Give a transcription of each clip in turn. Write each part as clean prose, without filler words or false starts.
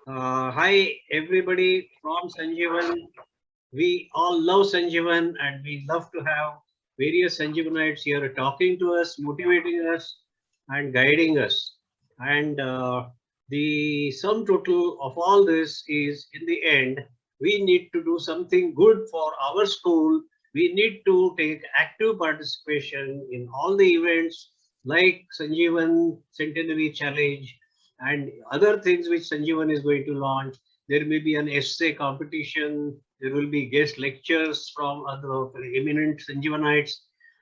Hi everybody from Sanjeevan. We all love Sanjeevan and we love to have various Sanjeevanites here talking to us, motivating us and guiding us. And the sum total of all this is in the end, we need to do something good for our school. We need to take active participation in all the events like Sanjeevan Centenary Challenge and other things which Sanjeevan is going to launch. There may be an essay competition. There will be guest lectures from other eminent Sanjeevanites.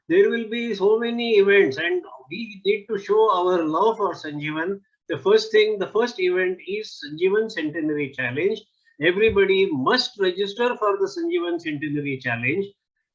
There will be so many events, and we need to show our love for Sanjeevan. The first event is Sanjeevan Centenary Challenge. Everybody must register for the Sanjeevan Centenary Challenge.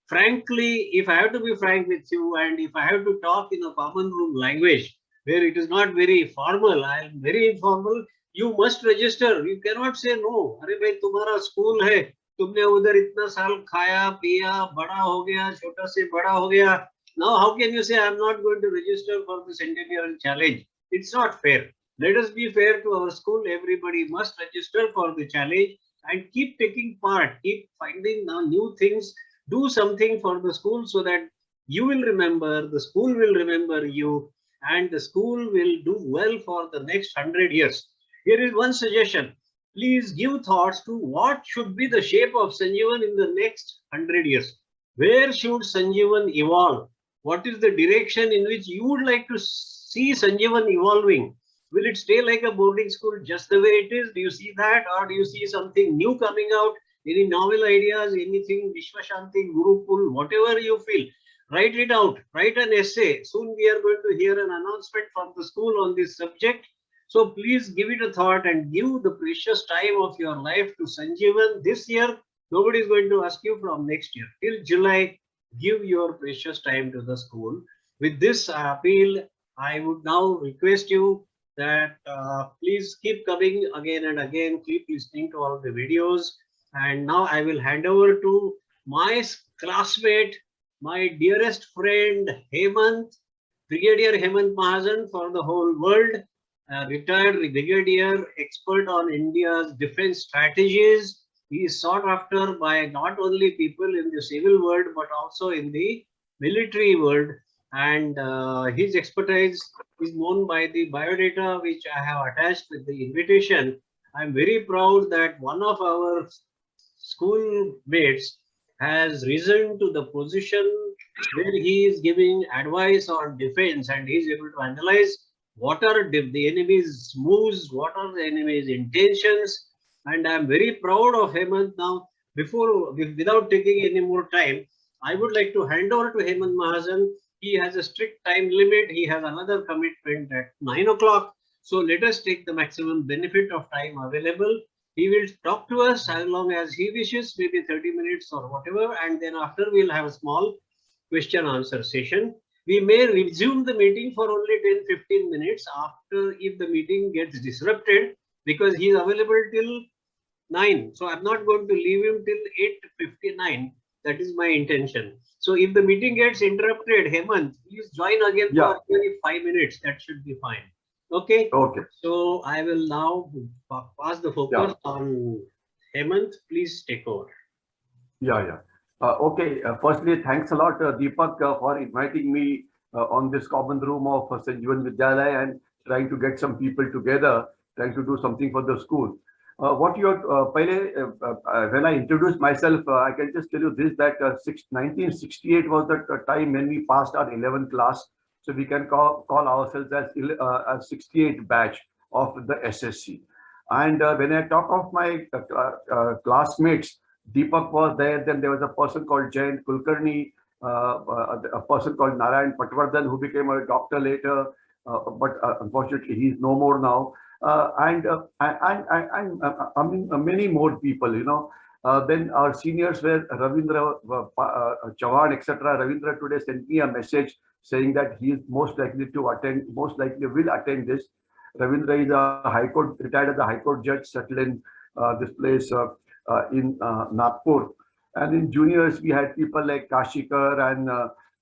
Frankly, if I have to be frank with you, and if I have to talk in a common room language, where it is not very formal, I am very informal, you must register. You cannot say no. अरे भाई तुम्हारा school है, तुमने उधर इतना साल खाया पिया बड़ा हो गया छोटा से बड़ा हो गया. Now how can you say I am not going to register for the centennial challenge? It's not fair. Let us be fair to our school. Everybody must register for the challenge and keep taking part, keep finding now new things, do something for the school so that you will remember, the school will remember you, and the school will do well for the next 100 years. Here is one suggestion. Please give thoughts to what should be the shape of Sanjeevan in the next 100 years. Where should Sanjeevan evolve? What is the direction in which you would like to see Sanjeevan evolving? Will it stay like a boarding school just the way it is? Do you see that? Or do you see something new coming out? Any novel ideas, anything, Vishwashanti, Gurukul, whatever you feel? Write it out, write an essay. Soon we are going to hear an announcement from the school on this subject. So please give it a thought and give the precious time of your life to Sanjeevan this year. Nobody is going to ask you from next year. Till July, give your precious time to the school. With this appeal, I would now request you that please keep coming again and again, keep listening to all the videos. And now I will hand over to my classmate, my dearest friend Hemant, Brigadier Hemant Mahajan for the whole world, retired brigadier, expert on India's defense strategies. He is sought after by not only people in the civil world but also in the military world. And his expertise is known by the biodata which I have attached with the invitation. I am very proud that one of our schoolmates has risen to the position where he is giving advice on defense and he is able to analyze what are the enemy's moves, what are the enemy's intentions. And I am very proud of Hemant now. Without taking any more time, I would like to hand over to Hemant Mahajan. He has a strict time limit. He has another commitment at 9 o'clock. So let us take the maximum benefit of time available. He will talk to us as long as he wishes, maybe 30 minutes or whatever. And then after we'll have a small question answer session. We may resume the meeting for only 10-15 minutes after if the meeting gets disrupted because he is available till 9. So I'm not going to leave him till 8:59. That is my intention. So if the meeting gets interrupted, Hemant, please join again for 25 minutes. That should be fine. Okay. Okay. So I will now pass the focus on Hemant. Please take over. Okay. Firstly, thanks a lot, Deepak, for inviting me on this common room of Sanjeevan Vidyalaya and trying to get some people together, trying to do something for the school. When I introduced myself, I can just tell you this, that 1968 was the time when we passed our 11th class. So we can call ourselves as 68 batch of the SSC. And when I talk of my classmates, Deepak was there. Then there was a person called Jayant Kulkarni, a person called Narayan Patwardhan, who became a doctor later, but unfortunately he's no more now. I mean, many more people, you know. Then our seniors were Ravindra Chavan, etc. Ravindra today sent me a message saying that he is most likely to attend, most likely will attend this. Ravindra is a High Court, retired as a High Court judge, settled in this place in Nagpur. And in juniors, we had people like Kashikar and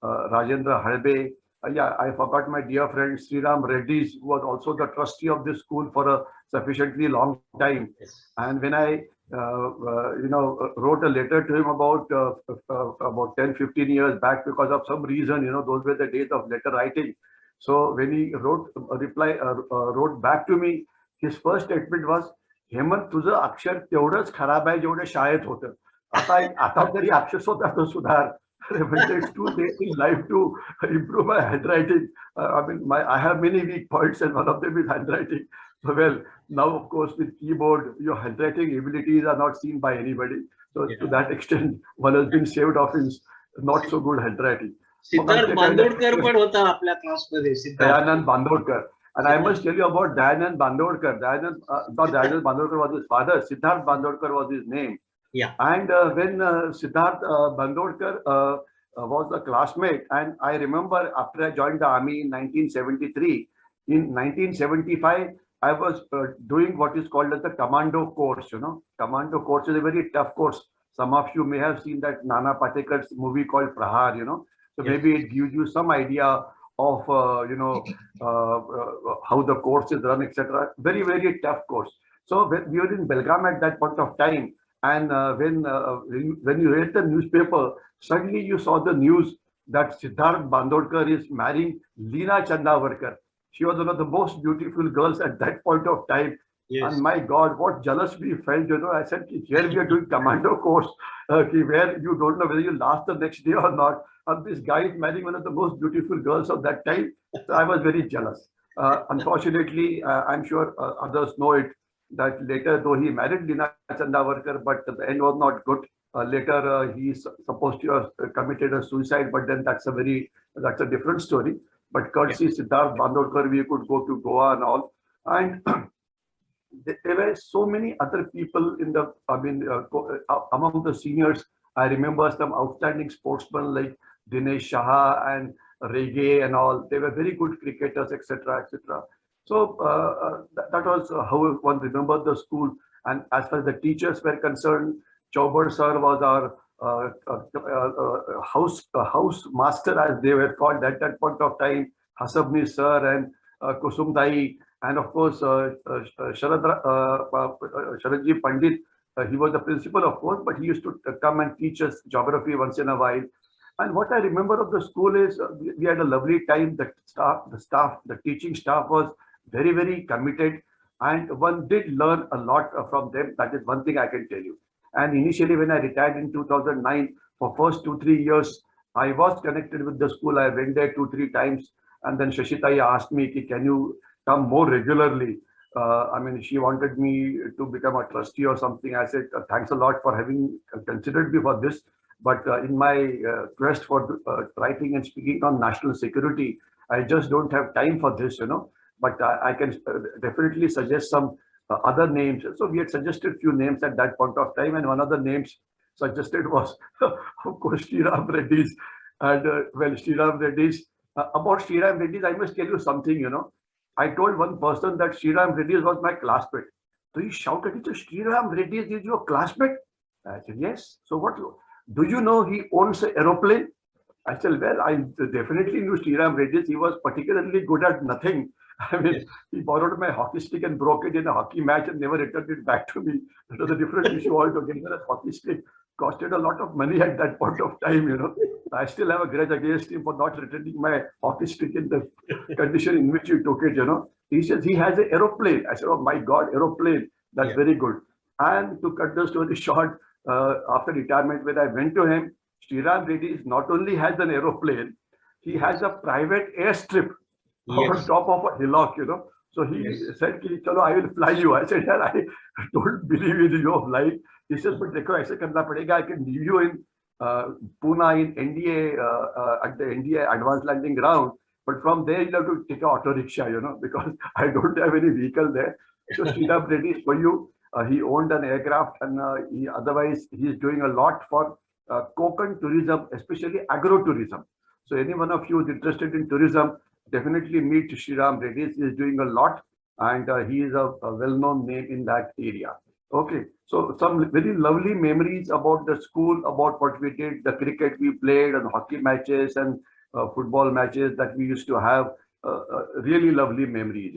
Rajendra Halbe. I forgot my dear friend Sriram Reddy, who was also the trustee of this school for a sufficiently long time. Yes. And when I, wrote a letter to him about 10, 15 years back, because of some reason, those were the days of letter writing. So when he wrote back to me, his first statement was, Hemant तुझं अक्षर तेवढंच खराब आहे जेवढं शाळेत होतं. आता तरी अक्षर स्वतः सुधार. It's too late in life to improve my handwriting. I have many weak points, and one of them is handwriting. So, well, now of course with keyboard, your handwriting abilities are not seen by anybody. So to that extent, one has been saved off his not so good handwriting. Siddharth Bandodkar पण होता आपल्या क्लासमध्ये. Dayanand Bandodkar. And I must tell you about Dayanand Bandodkar. Dayanand Bandodkar was his father. Siddharth Bandodkar was his name. Yeah. And when Siddharth Bandodkar was a classmate, and I remember after I joined the army in 1973, in 1975, I was doing what is called as the commando course. Commando course is a very tough course. Some of you may have seen that Nana Patekar's movie called Prahar. So yes, maybe it gives you some idea of how the course is run, etc. Very, very tough course. So when we were in Belgaum at that point of time, and when you read the newspaper, suddenly you saw the news that Siddharth Bandodkar is marrying Leena Chandavarkar. She was one of the most beautiful girls at that point of time. Yes. And my God, what jealous we felt, I said, here we are doing commando course, where you don't know whether you last the next day or not. And this guy is marrying one of the most beautiful girls of that time. So I was very jealous. Unfortunately, I'm sure others know it, that later, though he married Leena Chandavarkar, but the end was not good. Later, he's supposed to have committed a suicide, but then that's a different story. But courtesy Siddharth Bandodkar, we could go to Goa and all. And there were so many other people in the, among the seniors. I remember some outstanding sportsmen like Dinesh Shah and Rege and all. They were very good cricketers, etc., etc. So that was how one remembered the school. And as far as the teachers were concerned, Chaubar sir was our house master, as they were called at that point of time. Hasabni sir and Kusum Dai, and of course Sharadji Pandit. He was the principal, of course, but he used to come and teach us geography once in a while. And what I remember of the school is we had a lovely time. The teaching staff was very, very committed, and one did learn a lot from them. That is one thing I can tell you. And initially, when I retired in 2009, for first 2-3 years, I was connected with the school. I went there 2-3 times, and then Shashitai asked me, "Can you come more regularly?" She wanted me to become a trustee or something. I said, "Thanks a lot for having considered me for this. But in my quest for writing and speaking on national security, I just don't have time for this, But I can definitely suggest some other names." So we had suggested few names at that point of time, and one of the names suggested was, of course, Sriram Reddy's. And Sriram Reddy's, about Sriram Reddy's, I must tell you something, I told one person that Sriram Reddy's was my classmate. So he shouted, "Sriram Reddy's is your classmate?" I said, "Yes." "So what? Do you know he owns an aeroplane?" I said, "Well, I definitely knew Sriram Reddy's. He was particularly good at nothing. He borrowed my hockey stick and broke it in a hockey match and never returned it back to me. That was a different issue altogether. A hockey stick costed a lot of money at that point of time, I still have a grudge against him for not returning my hockey stick in the condition in which he took it, He says he has an aeroplane. I said, "Oh my God, aeroplane. That's very good." And to cut the story short, after retirement, when I went to him, Sriram Reddy not only has an aeroplane, he has a private airstrip on top of a hillock, So he said, "Chalo, I will fly you." I said, "Yeah, I don't believe in your flight." He says, "But dekho, aise karna padega. I can leave you in Pune in NDA at the NDA Advanced Landing Ground. But from there, you have to take an auto rickshaw, because I don't have any vehicle there." So Sriram Reddy is for you. He owned an aircraft, and otherwise he is doing a lot for Konkan tourism, especially agro-tourism. So any one of you is interested in tourism, definitely meet Sriram Reddy. He is doing a lot, and he is a well-known name in that area. Okay, so some very lovely memories about the school, about what we did, the cricket we played, and hockey matches and football matches that we used to have. Really lovely memories,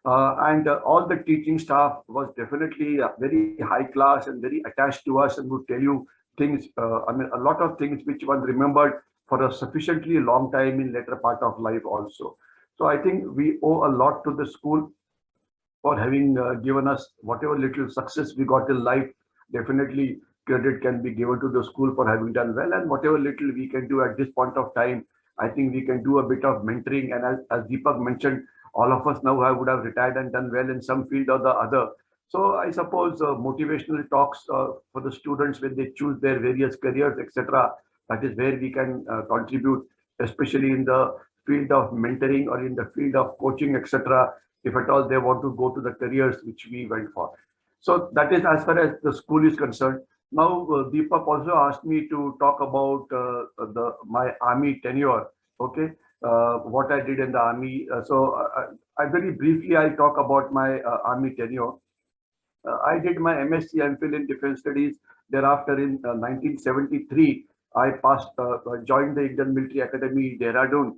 And all the teaching staff was definitely very high class and very attached to us and would tell you things, I mean, a lot of things which one remembered for a sufficiently long time in later part of life also. So I think we owe a lot to the school for having given us whatever little success we got in life. Definitely credit can be given to the school for having done well, and whatever little we can do at this point of time, I think we can do a bit of mentoring. And as Deepak mentioned, all of us now would have retired and done well in some field or the other. So I suppose motivational talks for the students when they choose their various careers, etc. That is where we can contribute, especially in the field of mentoring or in the field of coaching, etc. If at all they want to go to the careers which we went for. So that is as far as the school is concerned. Now, Deepak also asked me to talk about my army tenure. Okay, what I did in the army. I very briefly I talk about my army tenure. I did my MSc MPhil in Defence Studies. Thereafter, in 1973, I joined the Indian Military Academy, Dehradun,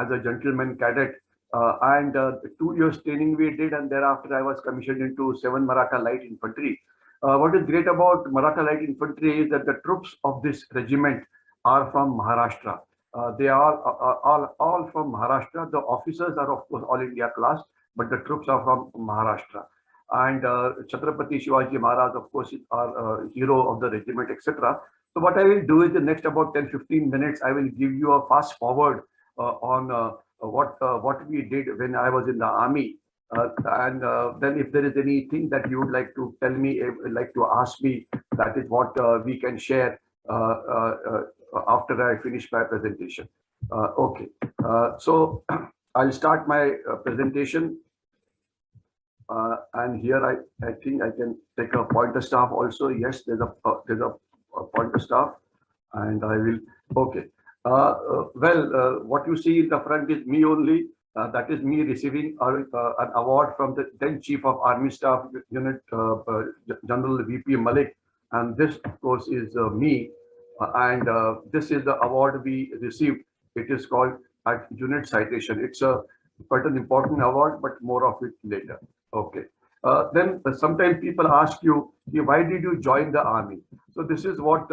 as a gentleman cadet. And 2 years training we did, and thereafter I was commissioned into 7 Maratha Light Infantry. What is great about Maratha Light Infantry is that the troops of this regiment are from Maharashtra. They are all from Maharashtra. The officers are of course all India class, but the troops are from Maharashtra. And Chhatrapati Shivaji Maharaj, of course, is our hero of the regiment, etc. So what I will do is the next about 10-15 minutes, I will give you a fast forward on what we did when I was in the army. And then if there is anything that you would like to tell me, like to ask me, that is what we can share after I finish my presentation. Okay, so I'll start my presentation. And here I think I can take a pointer staff also. Yes, there's a pointer staff, and I will. Okay. What you see in the front is me only. That is me receiving an award from the then Chief of Army Staff, Unit General VP Malik, and this, of course, is me. And this is the award we received. It is called at Unit Citation. It's quite an important award, but more of it later. Okay. Then sometimes people ask you, why did you join the army? So this is what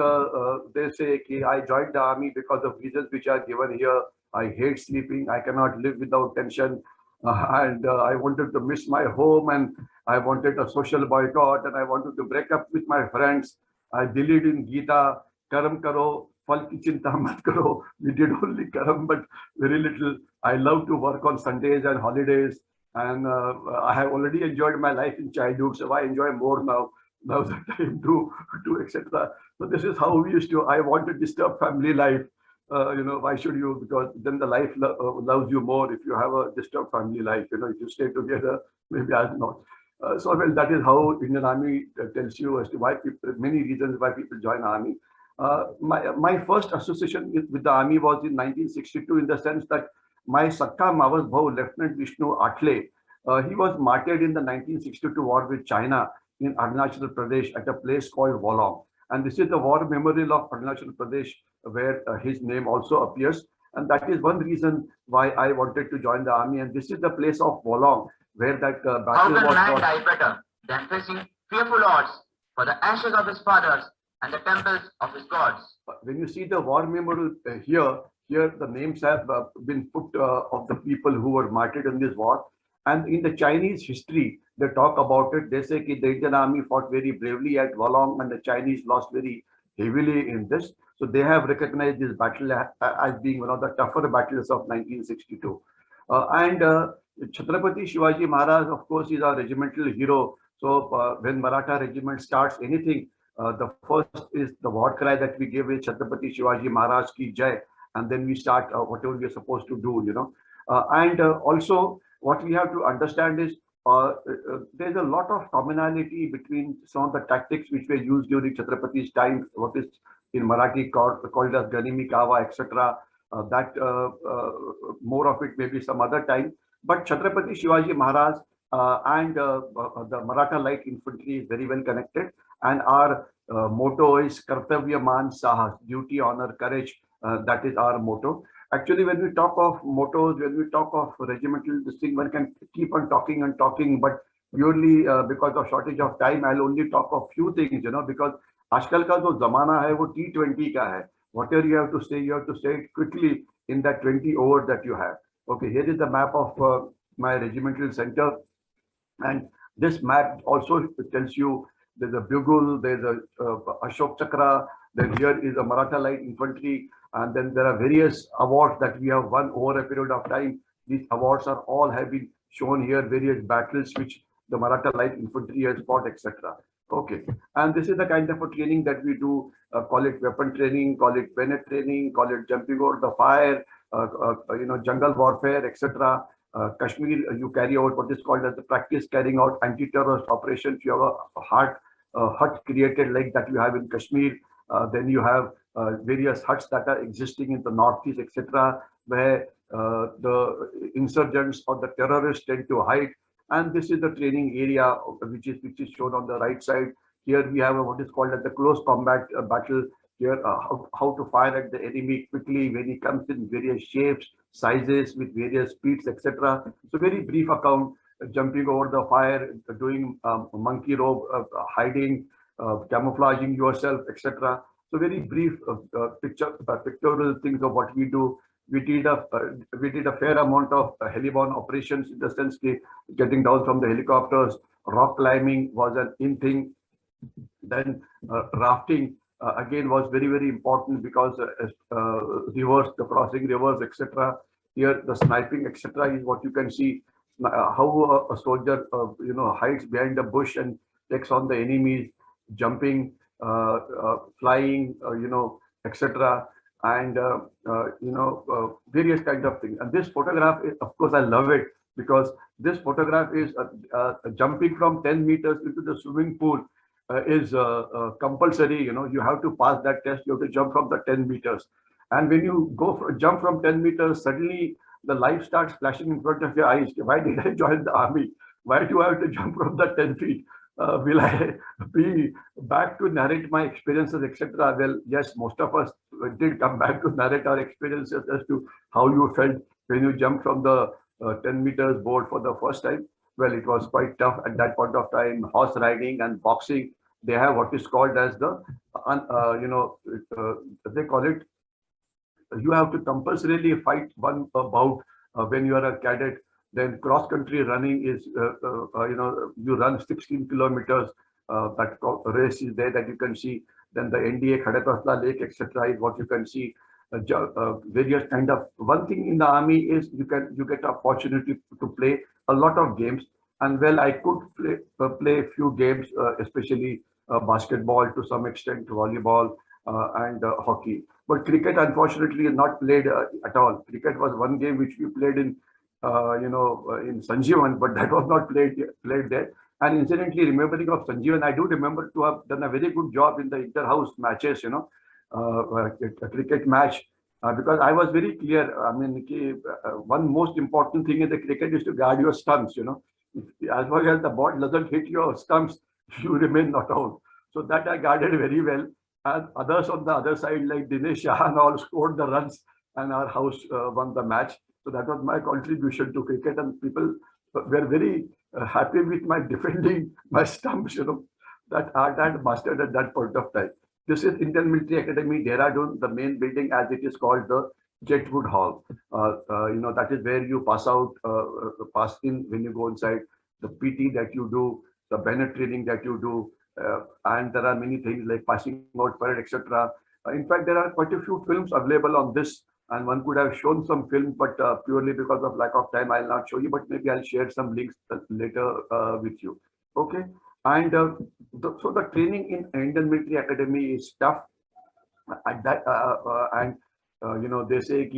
they say, I joined the army because of reasons which are given here. I hate sleeping. I cannot live without tension. And I wanted to miss my home, and I wanted a social boycott, and I wanted to break up with my friends. I believed in Gita, karam karo, fal ki chinta mat karo. We did only karam, but very little. I love to work on Sundays and holidays. And I have already enjoyed my life in childhood, so I enjoy more now. Now that I do etc. So this is how we used to. I want to disturb family life. Why should you? Because then the life loves you more if you have a disturbed family life. If you stay together, maybe I'll not. Well, that is how Indian Army tells you as to why people, many reasons why people join Army. My first association with the Army was in 1962, in the sense that my Sakka Mavas Bhau, Lieutenant Vishnu Atle, he was martyred in the 1962 war with China in Arunachal Pradesh at a place called Wolong. And this is the war memorial of Arunachal Pradesh, where his name also appears. And that is one reason why I wanted to join the army. And this is the place of Wolong, where that battle was fought. How can man die better than facing fearful odds for the ashes of his fathers and the temples of his gods? When you see the war memorial here the names have been put of the people who were martyred in this war. And in the Chinese history, they talk about it. They say that the Indian army fought very bravely at Wolong, and the Chinese lost very heavily in this. So they have recognized this battle as being one of the tougher battles of 1962. Chhatrapati Shivaji Maharaj, of course, is our regimental hero. So when Maratha regiment starts anything, the first is the war cry that we give is Chhatrapati Shivaji Maharaj ki Jai. And then we start whatever we are supposed to do, also what we have to understand is there's a lot of commonality between some of the tactics which were used during Chhatrapati's time, what is in Marathi called as Ganimi Kawa, etc. More of it maybe some other time. But Chhatrapati Shivaji Maharaj and the Maratha Light Infantry is very well connected. And our motto is Kartavya Man Sahas, duty, honor, courage. That is our motto. Actually, when we talk of mottos, when we talk of regimental, this thing, one can keep on talking and talking, but purely because of shortage of time, I'll only talk of few things, because आजकल का जो जमाना है वो T20 का है. Whatever you have to say it quickly in that 20 overs that you have. Okay, here is the map of my regimental center, and this map also tells you there's a bugle, there's a Ashok Chakra, then here is a Maratha Light Infantry, and then there are various awards that we have won over a period of time. These awards are all have been shown here, various battles which the Maratha Light Infantry has fought, etc. Okay, and this is the kind of a training that we do. Call it weapon training, call it bayonet training, call it jumping over the fire, jungle warfare, etc. Kashmir, you carry out what is called as the practice carrying out anti-terrorist operations. You have a hut created like that you have in Kashmir. Then you have various huts that are existing in the northeast, etc., where the insurgents or the terrorists tend to hide. And this is the training area which is shown on the right side. Here we have what is called as the close combat battle. Here, how to fire at the enemy quickly when he comes in various shapes, sizes, with various speeds, etc. So very brief account, jumping over the fire, doing monkey rope, hiding, camouflaging yourself, etc. So very brief pictorial things of what we do. We did a fair amount of heliborne operations, in the sense that getting down from the helicopters. Rock climbing was an in thing. Then rafting again was very, very important, because rivers, the crossing rivers, etc. Here the sniping, etc. is what you can see. How a soldier hides behind a bush and takes on the enemies, jumping, flying, etc. And various kind of things. And this photograph, of course, I love it, because this photograph is jumping from 10 meters into the swimming pool is compulsory. You have to pass that test. You have to jump from the 10 meters. And when you jump from 10 meters, suddenly the light starts flashing in front of your eyes. Why did I join the army? Why do I have to jump from the 10 feet? Will I be back to narrate my experiences, etc.? Well, yes, most of us did come back to narrate our experiences as to how you felt when you jumped from the 10 meters board for the first time. Well, it was quite tough at that point of time. Horse riding and boxing, they have what is called as the, they call it, you have to compulsorily fight one bout when you are a cadet. Then cross-country running is, you run 16 kilometers. That race is there that you can see. Then the NDA, Khadapasla Lake, etc. is what you can see. Various kind of, one thing in the army is you get opportunity to play a lot of games. And well, I could play a few games, especially basketball, to some extent, volleyball, and hockey. But cricket, unfortunately, is not played at all. Cricket was one game which we played in Sanjeewan, but that was not played there. And incidentally, remembering of Sanjeewan, I do remember to have done a very good job in the inter-house matches, a cricket match, because I was very clear. I mean, one most important thing in the cricket is to guard your stumps, As long as the ball doesn't hit your stumps, you remain not out. So that I guarded very well. And others on the other side, like Dinesh Shah and all, scored the runs, and our house won the match. So that was my contribution to cricket, and people were very happy with my defending my stumps, that art I had mastered at that point of time. This is Indian Military Academy, Dehradun, the main building, as it is called, the Jetwood Hall. That is where you pass in when you go inside, the PT that you do, the bayonet training that you do, and there are many things like passing out parade, etc. In fact, there are quite a few films available on this, and one could have shown some film, but purely because of lack of time, I'll not show you, but maybe I'll share some links later with you. Okay. And so the training in Indian Military Academy is tough. At that, they say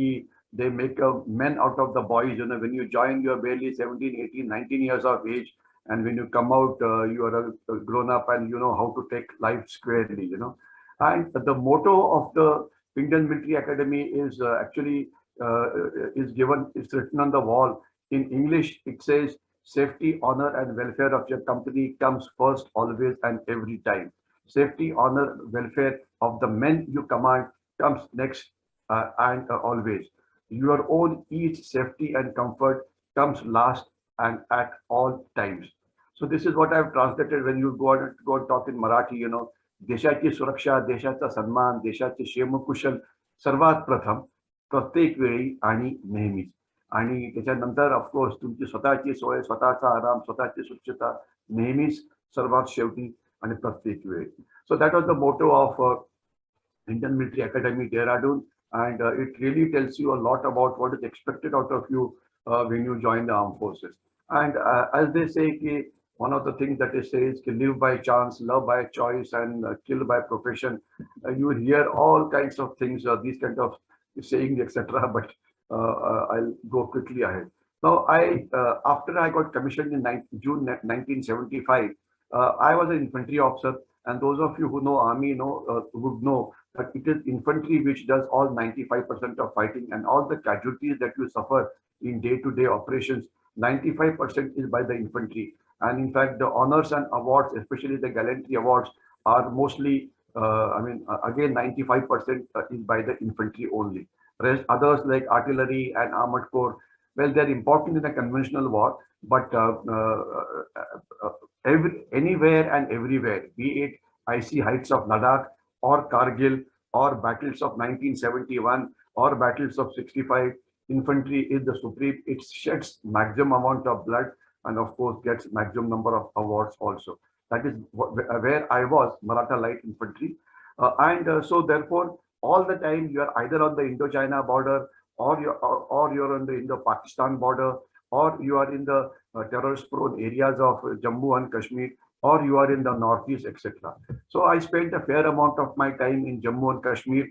they make men out of the boys. When you join, you're barely 17, 18, 19 years of age. And when you come out, you are a grown up and you know how to take life squarely, And the motto of the Indian Military Academy is actually it's written on the wall. In English, it says, safety, honor, and welfare of your company comes first, always, and every time. Safety, honor, welfare of the men you command comes next and always. Your own ease, safety and comfort comes last and at all times. So this is what I've translated when you go and talk in Marathi, देशाची सुरक्षा, देशाचा सन्मान, देशाचे क्षेमकुशल सर्वात प्रथम, प्रत्येक वेळी आणि नेहमीच. आणि त्याच्यानंतर ऑफकोर्स तुमची स्वतःची सोय, स्वतःचा आराम, स्वतःची स्वच्छता नेहमीच सर्वात शेवटी आणि प्रत्येक वेळी. So that was the motto of Indian Military Academy, Dehradun, and it really tells you a lot about what is expected out of you when you join the armed forces. And as they say, one of the things that they say is live by chance, love by choice, and kill by profession. You will hear all kinds of things, these kind of sayings, etc. But I'll go quickly ahead. Now, after I got commissioned in June 1975, I was an infantry officer, and those of you who know Army would know that it is infantry which does all 95% of fighting, and all the casualties that you suffer in day-to-day operations, 95% is by the infantry. And in fact, the honors and awards, especially the gallantry awards, are mostly, again, 95% is by the infantry only. Rest others like artillery and armored corps, well, they're important in a conventional war, but anywhere and everywhere, be it icy heights of Ladakh or Kargil or battles of 1971 or battles of 65, infantry is the supreme. It sheds maximum amount of blood and of course gets maximum number of awards also. That is where I was, Maratha Light Infantry. So therefore, all the time you are either on the Indo-China border or you're on the Indo-Pakistan border, or you are in the terrorist-prone areas of Jammu and Kashmir, or you are in the Northeast, etc. So I spent a fair amount of my time in Jammu and Kashmir.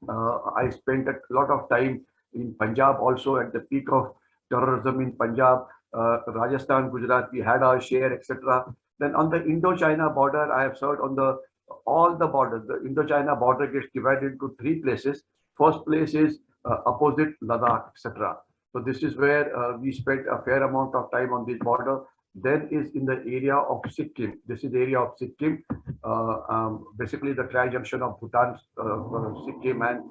I spent a lot of time in Punjab also at the peak of terrorism in Punjab, Rajasthan, Gujarat, we had our share, etc. Then on the Indo-China border, I have served on all the borders. The Indo-China border gets divided into 3 places. First place is opposite Ladakh, etc. So this is where we spent a fair amount of time on this border. Then is in the area of Sikkim. This is the area of Sikkim, basically the tri-junction of Bhutan, Sikkim and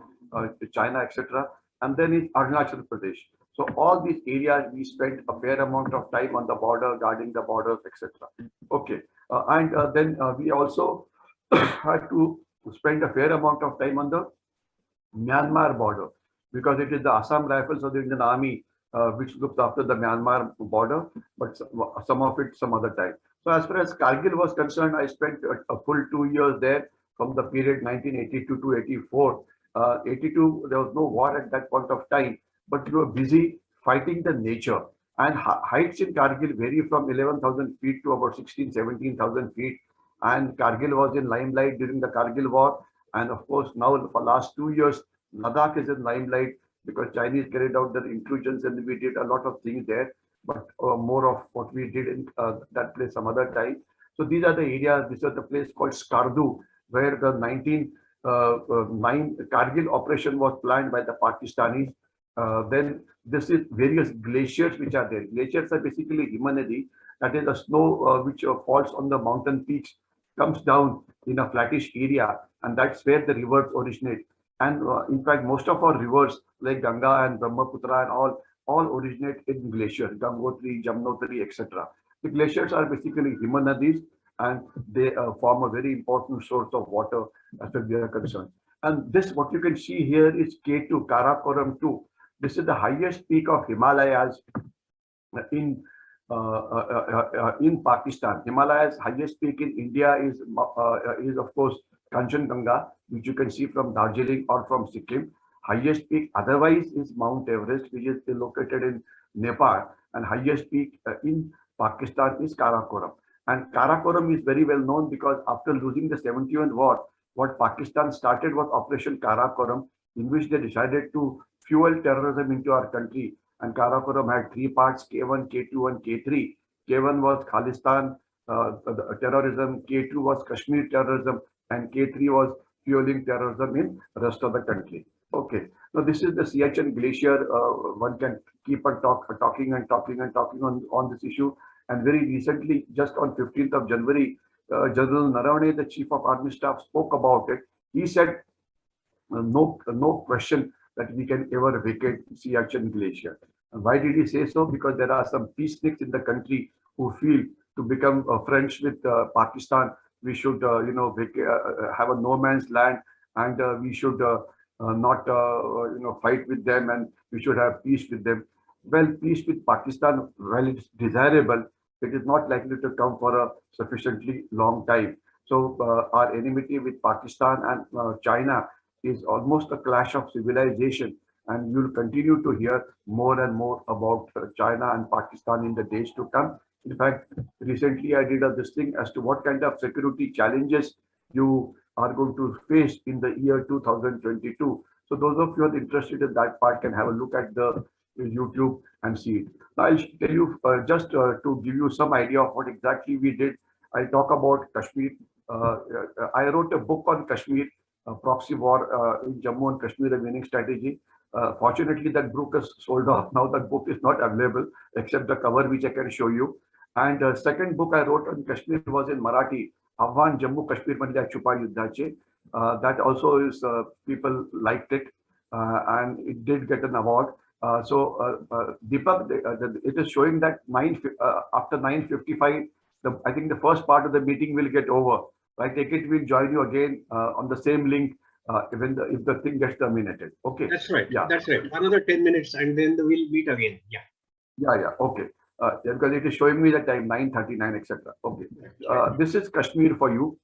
China, etc. And then is Arunachal Pradesh. So all these areas we spent a fair amount of time on the border, guarding the borders, etc. Okay, then we also had to spend a fair amount of time on the Myanmar border, because it is the Assam Rifles of the Indian Army which looks after the Myanmar border, but some of it some other time. So as far as Kargil was concerned, I spent a full 2 years there from the period 1982 to 84. 82, there was no war at that point of time, but you were busy fighting the nature. And heights in Kargil vary from 11,000 feet to about 16, 17,000 feet. And Kargil was in limelight during the Kargil war. And of course, now for last 2 years, Ladakh is in limelight because Chinese carried out their intrusions and we did a lot of things there, but more of what we did in that place some other time. So these are the areas, this is the place called Skardu, where the 1909 Kargil operation was planned by the Pakistanis. Then this is various glaciers which are there. Glaciers are basically Himanadi, that is the snow which falls on the mountain peaks, comes down in a flattish area, and that's where the rivers originate. And in fact, most of our rivers like Ganga and Brahmaputra and all originate in glaciers, Gangotri, Jamnotri, etc. The glaciers are basically Himanadis, and they form a very important source of water as far as we are concerned. And this, what you can see here is K2, Karakoram 2. This is the highest peak of Himalayas in Pakistan. Himalayas highest peak in India is of course Kanchenjunga, which you can see from Darjeeling or from Sikkim. Highest peak otherwise is Mount Everest, which is located in Nepal, and highest peak in Pakistan is Karakoram. And Karakoram is very well known because after losing the 71 war, what Pakistan started was Operation Karakoram, in which they decided to fuel terrorism into our country. And Karakoram had 3 parts, K1, K2 and K3. K1 was Khalistan terrorism, K2 was Kashmir terrorism, and K3 was fueling terrorism in the rest of the country. Okay, now this is the Siachen Glacier. One can keep on talking on this issue. And very recently, just on 15th of January, General Naravane, the Chief of Army Staff, spoke about it. He said, no question, that we can ever vacate Siachen Glacier. And why did he say so? Because there are some peaceniks in the country who feel to become friends with Pakistan, we should, have a no man's land, and we should not, fight with them, and we should have peace with them. Well, peace with Pakistan, while it's desirable, it is not likely to come for a sufficiently long time. So our enmity with Pakistan and China is almost a clash of civilization, and you'll continue to hear more and more about China and Pakistan in the days to come. In fact, recently I did this thing as to what kind of security challenges you are going to face in the year 2022. So those of you who are interested in that part can have a look at the YouTube and see it. Now I'll tell you just to give you some idea of what exactly we did. I'll talk about Kashmir. I wrote a book on Kashmir, proxy war in Jammu and Kashmir, a winning strategy. Fortunately, that book is sold off. Now that book is not available except the cover, which I can show you. And second book I wrote on Kashmir was in Marathi, Afghan Jammu Kashmir Madhya Chupa Yuddhache. That also is, people liked it, and it did get an award. Deepak, it is showing that after 9:55, I think the first part of the meeting will get over. I take it we'll join you again on the same link if the thing gets terminated. Okay. That's right. Yeah. That's right. Another 10 minutes and then we'll meet again. Yeah. Yeah. Okay. Because it is showing me the time 9:39, etc. Okay. This is Kashmir for you.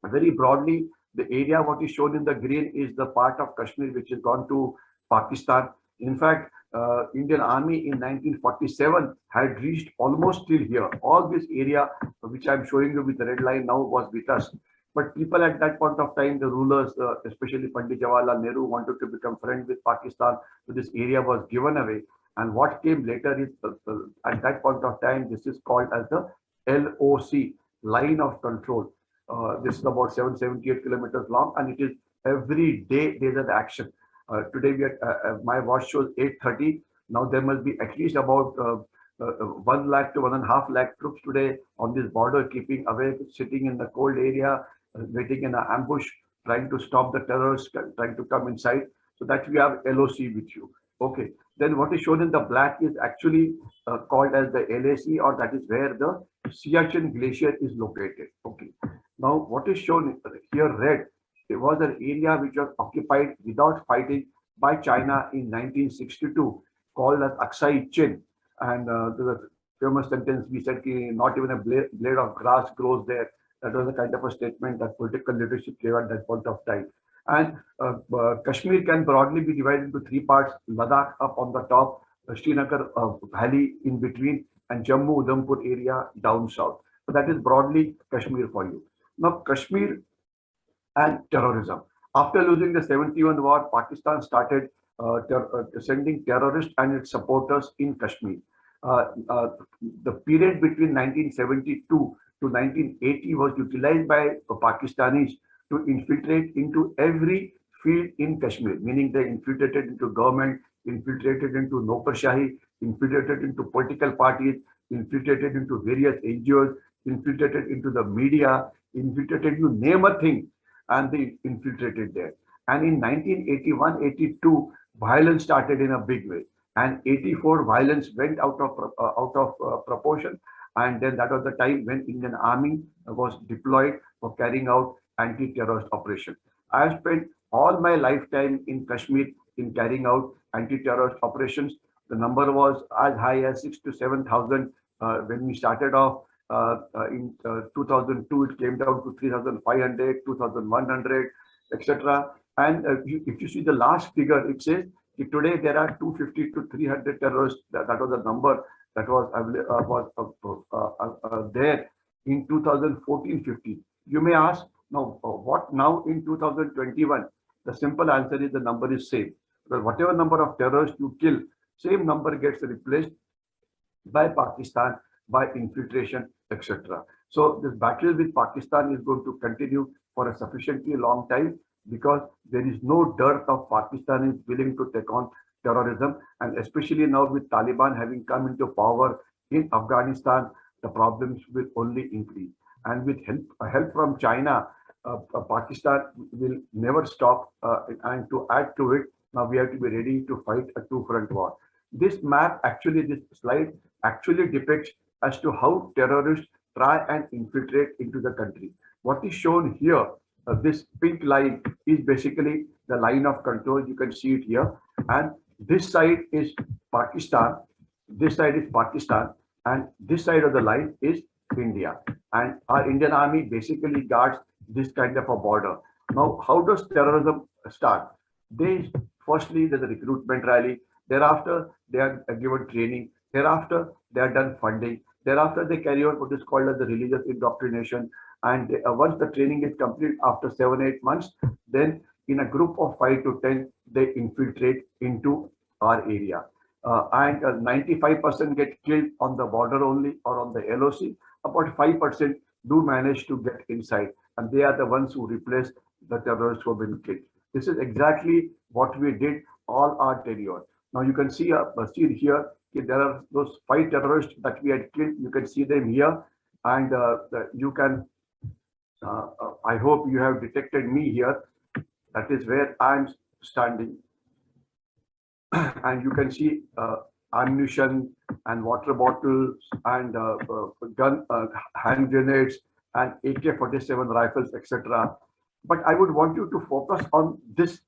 Very broadly, the area what is shown in the green is the part of Kashmir which has gone to Pakistan. In fact, Indian Army in 1947 had reached almost till here. All this area which I'm showing you with the red line now was with us. But people at that point of time, the rulers, especially Pandit Jawaharlal Nehru, wanted to become friends with Pakistan. So this area was given away. And what came later is, at that point of time, this is called as the LOC, line of control. This is about 778 kilometers long, and it is every day there's an action. Today we are, my watch shows 8:30. Now there must be at least about 1 lakh to 1.5 lakh troops today on this border, keeping awake, sitting in the cold area, waiting in an ambush, trying to stop the terrorists, trying to come inside. So that we have LOC with you. Okay. Then what is shown in the black is actually called as the LAC, or that is where the Siachen Glacier is located. Okay. Now what is shown here red, it was an area which was occupied without fighting by China in 1962, called as Aksai Chin. And the famous sentence we said, not even a blade of grass grows there. That was a kind of a statement that political leadership gave at that point of time. And Kashmir can broadly be divided into three parts: Ladakh up on the top, Srinagar valley in between, and Jammu Udhampur area down south. So that is broadly Kashmir for you. Now Kashmir and terrorism. After losing the 71 war, Pakistan started sending terrorists and its supporters in Kashmir. The period between 1972 to 1980 was utilized by Pakistanis to infiltrate into every field in Kashmir, meaning they infiltrated into government, infiltrated into Naukarshahi, infiltrated into political parties, infiltrated into various NGOs, infiltrated into the media, infiltrated, you name a thing, and they infiltrated there. And in 1981-82, violence started in a big way. And 84, violence went out of proportion. And then that was the time when Indian Army was deployed for carrying out anti-terrorist operation. I have spent all my lifetime in Kashmir in carrying out anti-terrorist operations. The number was as high as 6,000 to 7,000 when we started off. In 2002, it came down to 3,500, 2,100, etc. And if you see the last figure, it says today there are 250 to 300 terrorists. That was the number that was there in 2014-15. You may ask, now what now in 2021? The simple answer is the number is same. Because whatever number of terrorists you kill, same number gets replaced by Pakistan, by infiltration, etc. So this battle with Pakistan is going to continue for a sufficiently long time, because there is no dearth of Pakistanis willing to take on terrorism, and especially now with Taliban having come into power in Afghanistan, the problems will only increase. And with help from China, Pakistan will never stop. And to add to it, Now we have to be ready to fight a two-front war. This map actually, this slide actually depicts as to how terrorists try and infiltrate into the country. What is shown here, this pink line is basically the line of control. You can see it here. And this side is Pakistan. This side is Pakistan. And this side of the line is India. And our Indian army basically guards this kind of a border. Now, how does terrorism start? Firstly, there's a recruitment rally. Thereafter, they are given training. Thereafter, they are done funding. Thereafter, they carry out what is called as the religious indoctrination. And once the training is complete after 7-8 months, then in a group of 5 to 10, they infiltrate into our area. And 95% get killed on the border only or on the LOC. About 5% do manage to get inside. And they are the ones who replace the terrorists who have been killed. This is exactly what we did all our tenure. Now you can see here, there are those 5 terrorists that we had killed. You can see them here. And you can, I hope you have detected me here. That is where I'm standing. And you can see ammunition and water bottles and gun, hand grenades and AK-47 rifles, etc. But I would want you to focus on this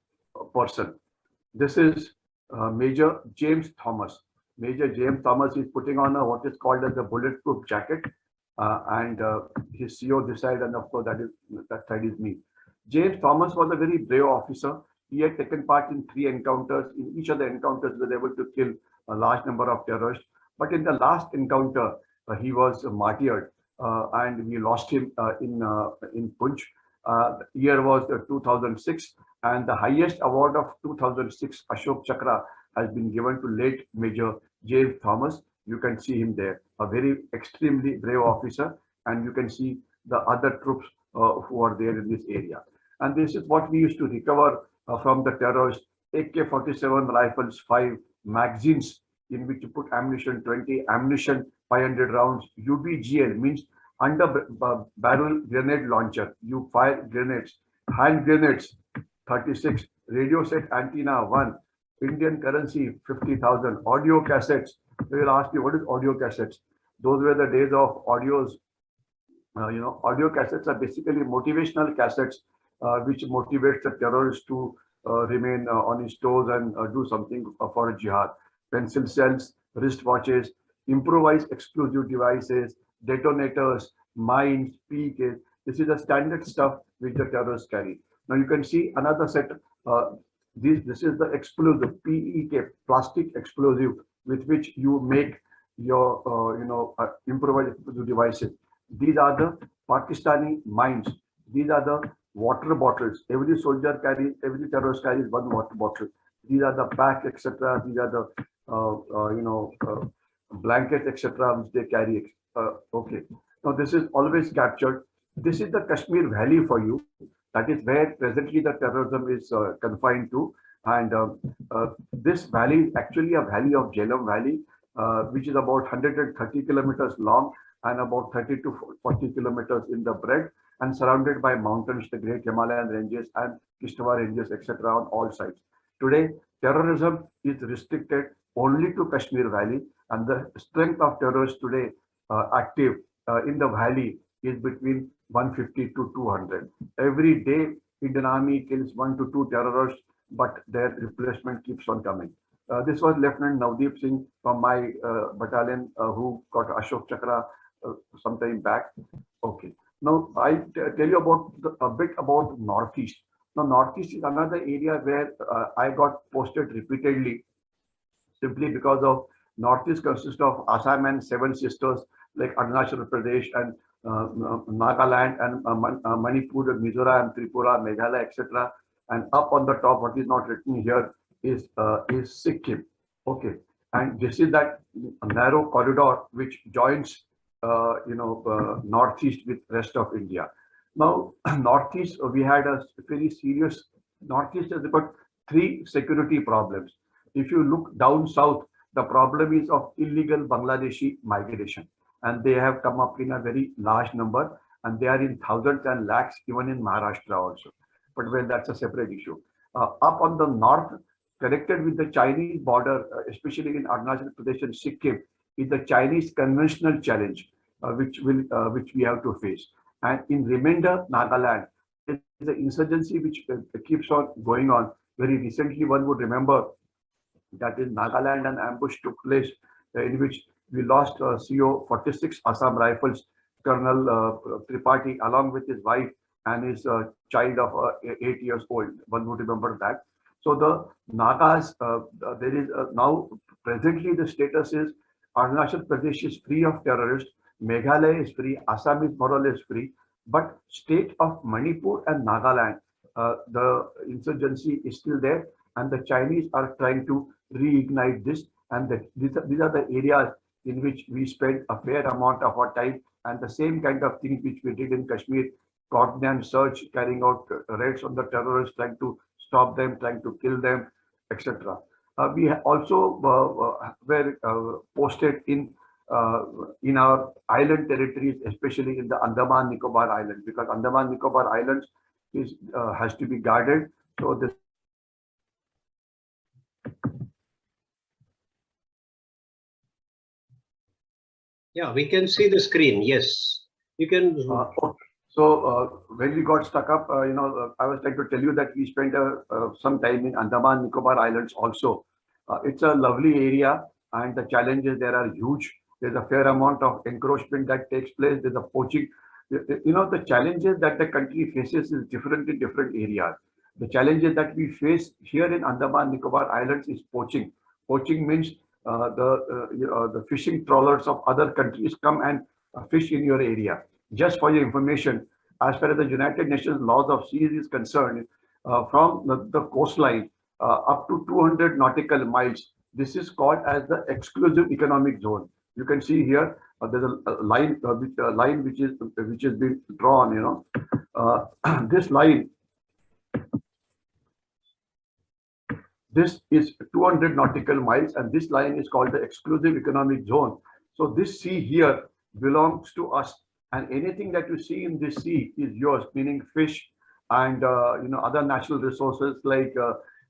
person. This is Major James Thomas. Major James Thomas is putting on what is called as a bulletproof jacket, and his CO this side, and of course that side is me. James Thomas was a very brave officer. He had taken part in 3 encounters. In each of the encounters, he was able to kill a large number of terrorists. But in the last encounter, he was martyred, and we lost him in Poonch. The year was 2006, and the highest award of 2006 Ashok Chakra has been given to late Major James Thomas. You can see him there, a very extremely brave officer, and you can see the other troops who are there in this area. And this is what we used to recover from the terrorists: AK-47 rifles, 5 magazines in which you put ammunition, 20 ammunition, 500 rounds. UBGL means under barrel grenade launcher. You fire grenades, hand grenades, 36, radio set antenna, 1, Indian currency, 50,000, audio cassettes. They will ask you, what is audio cassettes? Those were the days of audios. Audio cassettes are basically motivational cassettes, which motivates the terrorists to remain on his toes and do something for a jihad. Pencil cells, wristwatches, improvised explosive devices, detonators, mines, PKs. This is the standard stuff which the terrorists carry. Now you can see another set. This is the explosive, PEK, plastic explosive, with which you make your improvised explosive devices. These are the Pakistani mines. These are the water bottles. Every soldier carries, every terrorist carries 1 water bottle. These are the pack, etc. These are the blankets, etc., which they carry. Okay. Now this is always captured. This is the Kashmir Valley for you. That is where presently the terrorism is confined to. And this valley is actually a valley of Jhelum Valley, which is about 130 kilometers long and about 30 to 40 kilometers in the breadth, and surrounded by mountains, the Great Himalayan ranges and Kishtwar ranges, etc. on all sides. Today, terrorism is restricted only to Kashmir Valley, and the strength of terrorists today active in the valley is between 150 to 200. Every day, Indian Army kills 1 to 2 terrorists, but their replacement keeps on coming. This was Lieutenant Navdeep Singh from my battalion who got Ashok Chakra some time back. Okay. Now, I tell you about a bit about Northeast. Now, Northeast is another area where I got posted repeatedly, simply because of Northeast consists of Assam and 7 sisters like Arunachal Pradesh and Nagaland and Manipur, Mizoram, Tripura, Meghalaya, etc. And up on the top, what is not written here is Sikkim. Okay, and this is that narrow corridor which joins Northeast with rest of India. Now, Northeast, we had a very serious. Northeast has got 3 security problems. If you look down south, the problem is of illegal Bangladeshi migration, and they have come up in a very large number, and they are in thousands and lakhs even in Maharashtra also. But well, that's a separate issue. Up on the north, connected with the Chinese border, especially in Arunachal Pradesh and Sikkim, is the Chinese conventional challenge, which we have to face. And in remainder Nagaland, there is an insurgency which keeps on going on. Very recently, one would remember that in Nagaland an ambush took place in which we lost CO 46 Assam Rifles Colonel Tripathi along with his wife and his child of 8 years old. One would remember that. So the Nagas, there is now presently the status is Arunachal Pradesh is free of terrorists, Meghalaya is free, Assam is more or less free, but state of Manipur and Nagaland, the insurgency is still there, and the Chinese are trying to reignite this. And these are the areas in which we spend a fair amount of our time, and the same kind of things which we did in Kashmir, coordinated search, carrying out raids on the terrorists, trying to stop them, trying to kill them, etc. We also were posted in our island territories, especially in the Andaman Nicobar Islands, because Andaman Nicobar Islands is has to be guarded. So this. Yeah, we can see the screen. Yes, you can. So when we got stuck up, I was trying to tell you that we spent some time in Andaman Nicobar Islands also. It's a lovely area, and the challenges there are huge. There's a fair amount of encroachment that takes place. There's a poaching. The challenges that the country faces is different in different areas. The challenges that we face here in Andaman Nicobar Islands is poaching. Poaching means the fishing trawlers of other countries come and fish in your area. Just for your information, as far as the United Nations laws of seas is concerned, from the coastline up to 200 nautical miles, this is called as the exclusive economic zone. You can see here there's a line, which is being drawn. This line. This is 200 nautical miles, and this line is called the exclusive economic zone. So this sea here belongs to us, and anything that you see in this sea is yours, meaning fish and other natural resources like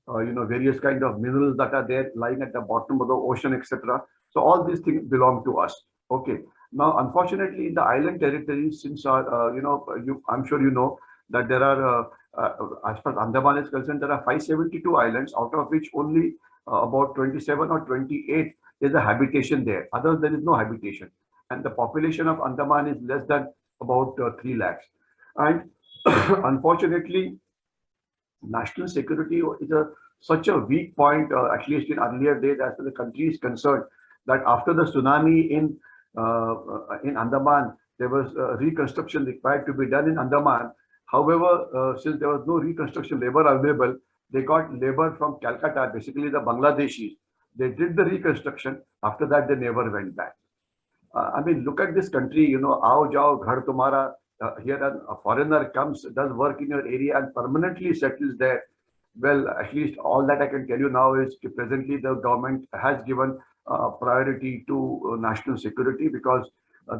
various kind of minerals that are there lying at the bottom of the ocean, etc. So all these things belong to us. Okay. Now, unfortunately, in the island territories, since I'm sure you know that there are. As far as Andaman is concerned, there are 572 islands, out of which only about 27 or 28 is a habitation there. Others, there is no habitation. And the population of Andaman is less than about 3 lakhs. And unfortunately, national security is such a weak point, at least in earlier days, as far as the country is concerned, that after the tsunami in Andaman, there was reconstruction required to be done in Andaman. However, since there was no reconstruction labor available, they got labor from Calcutta, basically the Bangladeshis. They did the reconstruction. After that, they never went back. I mean, look at this country, aao jao, ghar tumhara. Here a foreigner comes, does work in your area and permanently settles there. Well, at least all that I can tell you now is presently the government has given priority to national security, because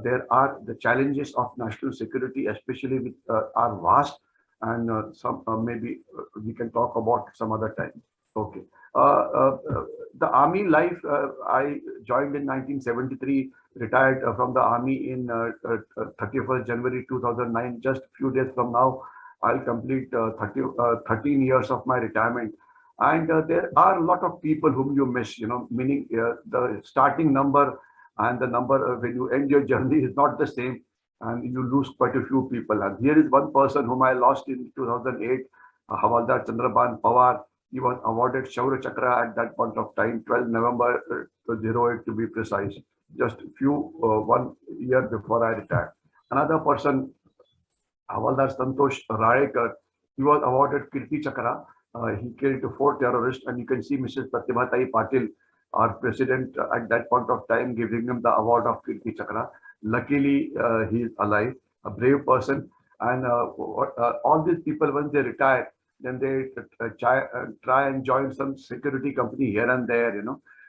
there are the challenges of national security, especially with are vast, and some maybe we can talk about some other time. Okay. The army life, I joined in 1973, retired from the army in 31st January 2009. Just a few days from now, I'll complete 13 years of my retirement. And there are a lot of people whom you miss, meaning the starting number and the number when you end your journey is not the same, and you lose quite a few people. And here is one person whom I lost in 2008, Havaldar Chandraban Pawar. He was awarded Shaurya Chakra at that point of time, 12 November 08 to be precise, just few 1 year before I retired. Another person, Havaldar Santosh Raekar, he was awarded Kirti Chakra. He killed 4 terrorists, and you can see Mrs. Pratibha Patil, our president at that point of time, giving him the award of Kirti Chakra. Luckily, he is alive, a brave person. And all these people, once they retire, then they try and join some security company here and there,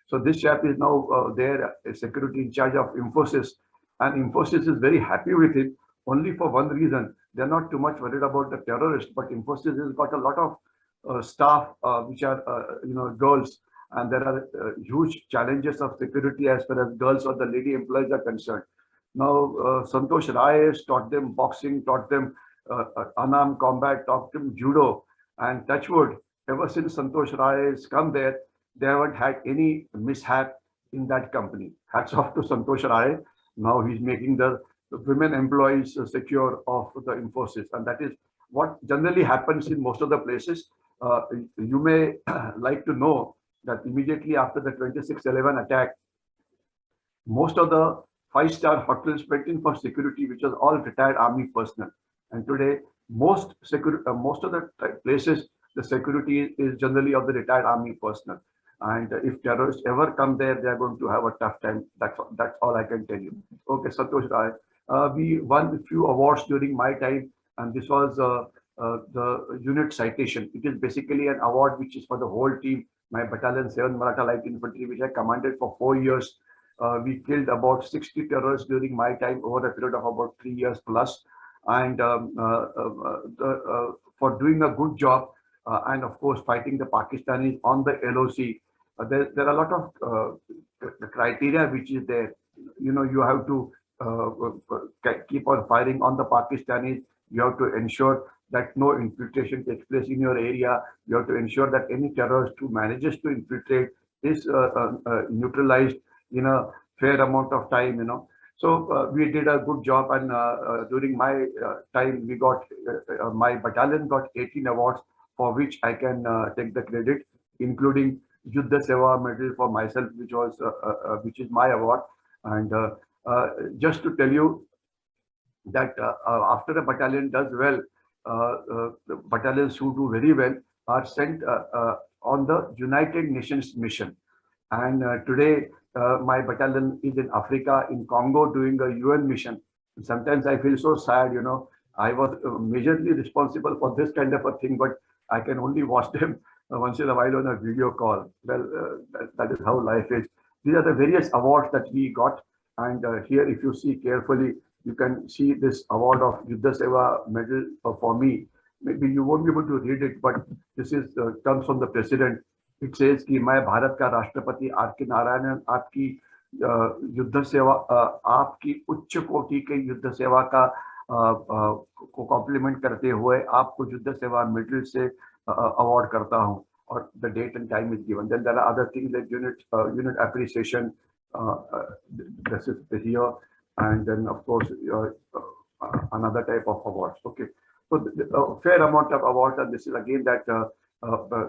So this chap is now there, a security in charge of Infosys. And Infosys is very happy with it, only for one reason. They're not too much worried about the terrorists, but Infosys has got a lot of staff which are girls, and there are huge challenges of security as far as girls or the lady employees are concerned. Now, Santosh Rai has taught them boxing, taught them unarmed combat, taught them judo, and touchwood, ever since Santosh Rai has come there, they haven't had any mishap in that company. Hats off to Santosh Rai. Now he's making the women employees secure of the Infosys, and that is what generally happens in most of the places. You may like to know that immediately after the 26/11 attack, most of the five-star hotels went in for security, which was all retired army personnel. And today, most of the places, the security is generally of the retired army personnel. And if terrorists ever come there, they are going to have a tough time. That's all I can tell you. Okay, Santosh Rai. We won a few awards during my time, and this was the Unit Citation. It is basically an award which is for the whole team. My battalion, 7 Maratha Light Infantry, which I commanded for 4 years. We killed about 60 terrorists during my time over a period of about 3 years plus. And for doing a good job, and of course fighting the Pakistanis on the LOC, there are a lot of criteria which is there. You have to keep on firing on the Pakistanis. You have to ensure that no infiltration takes place in your area. You have to ensure that any terrorist who manages to infiltrate is neutralized in a fair amount of time. So we did a good job, and during my time, we got my battalion got 18 awards, for which I can take the credit, including Yuddha Seva Medal for myself, which is my award. And just to tell you that after a battalion does well, the battalions who do very well are sent on the United Nations mission. And today, my battalion is in Africa, in Congo, doing a UN mission. And sometimes I feel so sad, I was majorly responsible for this kind of a thing, but I can only watch them once in a while on a video call. Well, that is how life is. These are the various awards that we got. And here, if you see carefully, you can see this award of Yuddha Seva medal for me. Maybe you won't be able to read it, but this is comes from the president. It says कि मैं भारत का राष्ट्रपति R K. Narayanan आपकी युद्ध सेवा आपकी उच्च कोटि के युद्ध सेवा का को कॉम्प्लीमेंट करते हुए आपको युद्ध सेवा मेडल से अवार्ड करता हूं, और the date and time is given. Then there are other things like unit appreciation. This is here, and then of course another type of awards. Okay, so a fair amount of awards, and this is again that.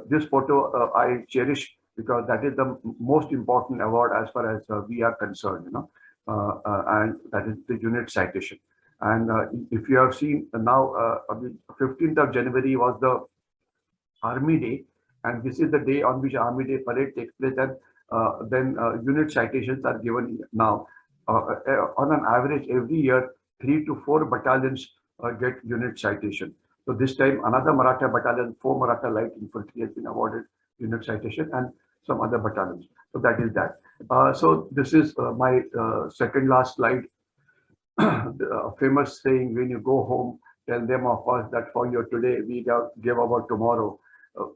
This photo I cherish because that is the most important award as far as we are concerned, and that is the Unit Citation. And if you have seen now, 15th of January was the Army Day, and this is the day on which Army Day parade takes place, and then Unit Citations are given now. On an average, every year, 3 to 4 battalions get Unit Citation. So this time, another Maratha battalion, 4 Maratha Light Infantry has been awarded Unit Citation, and some other battalions. So that is that. So this is my second last slide. The famous saying, when you go home, tell them of us that for your today, we give our tomorrow.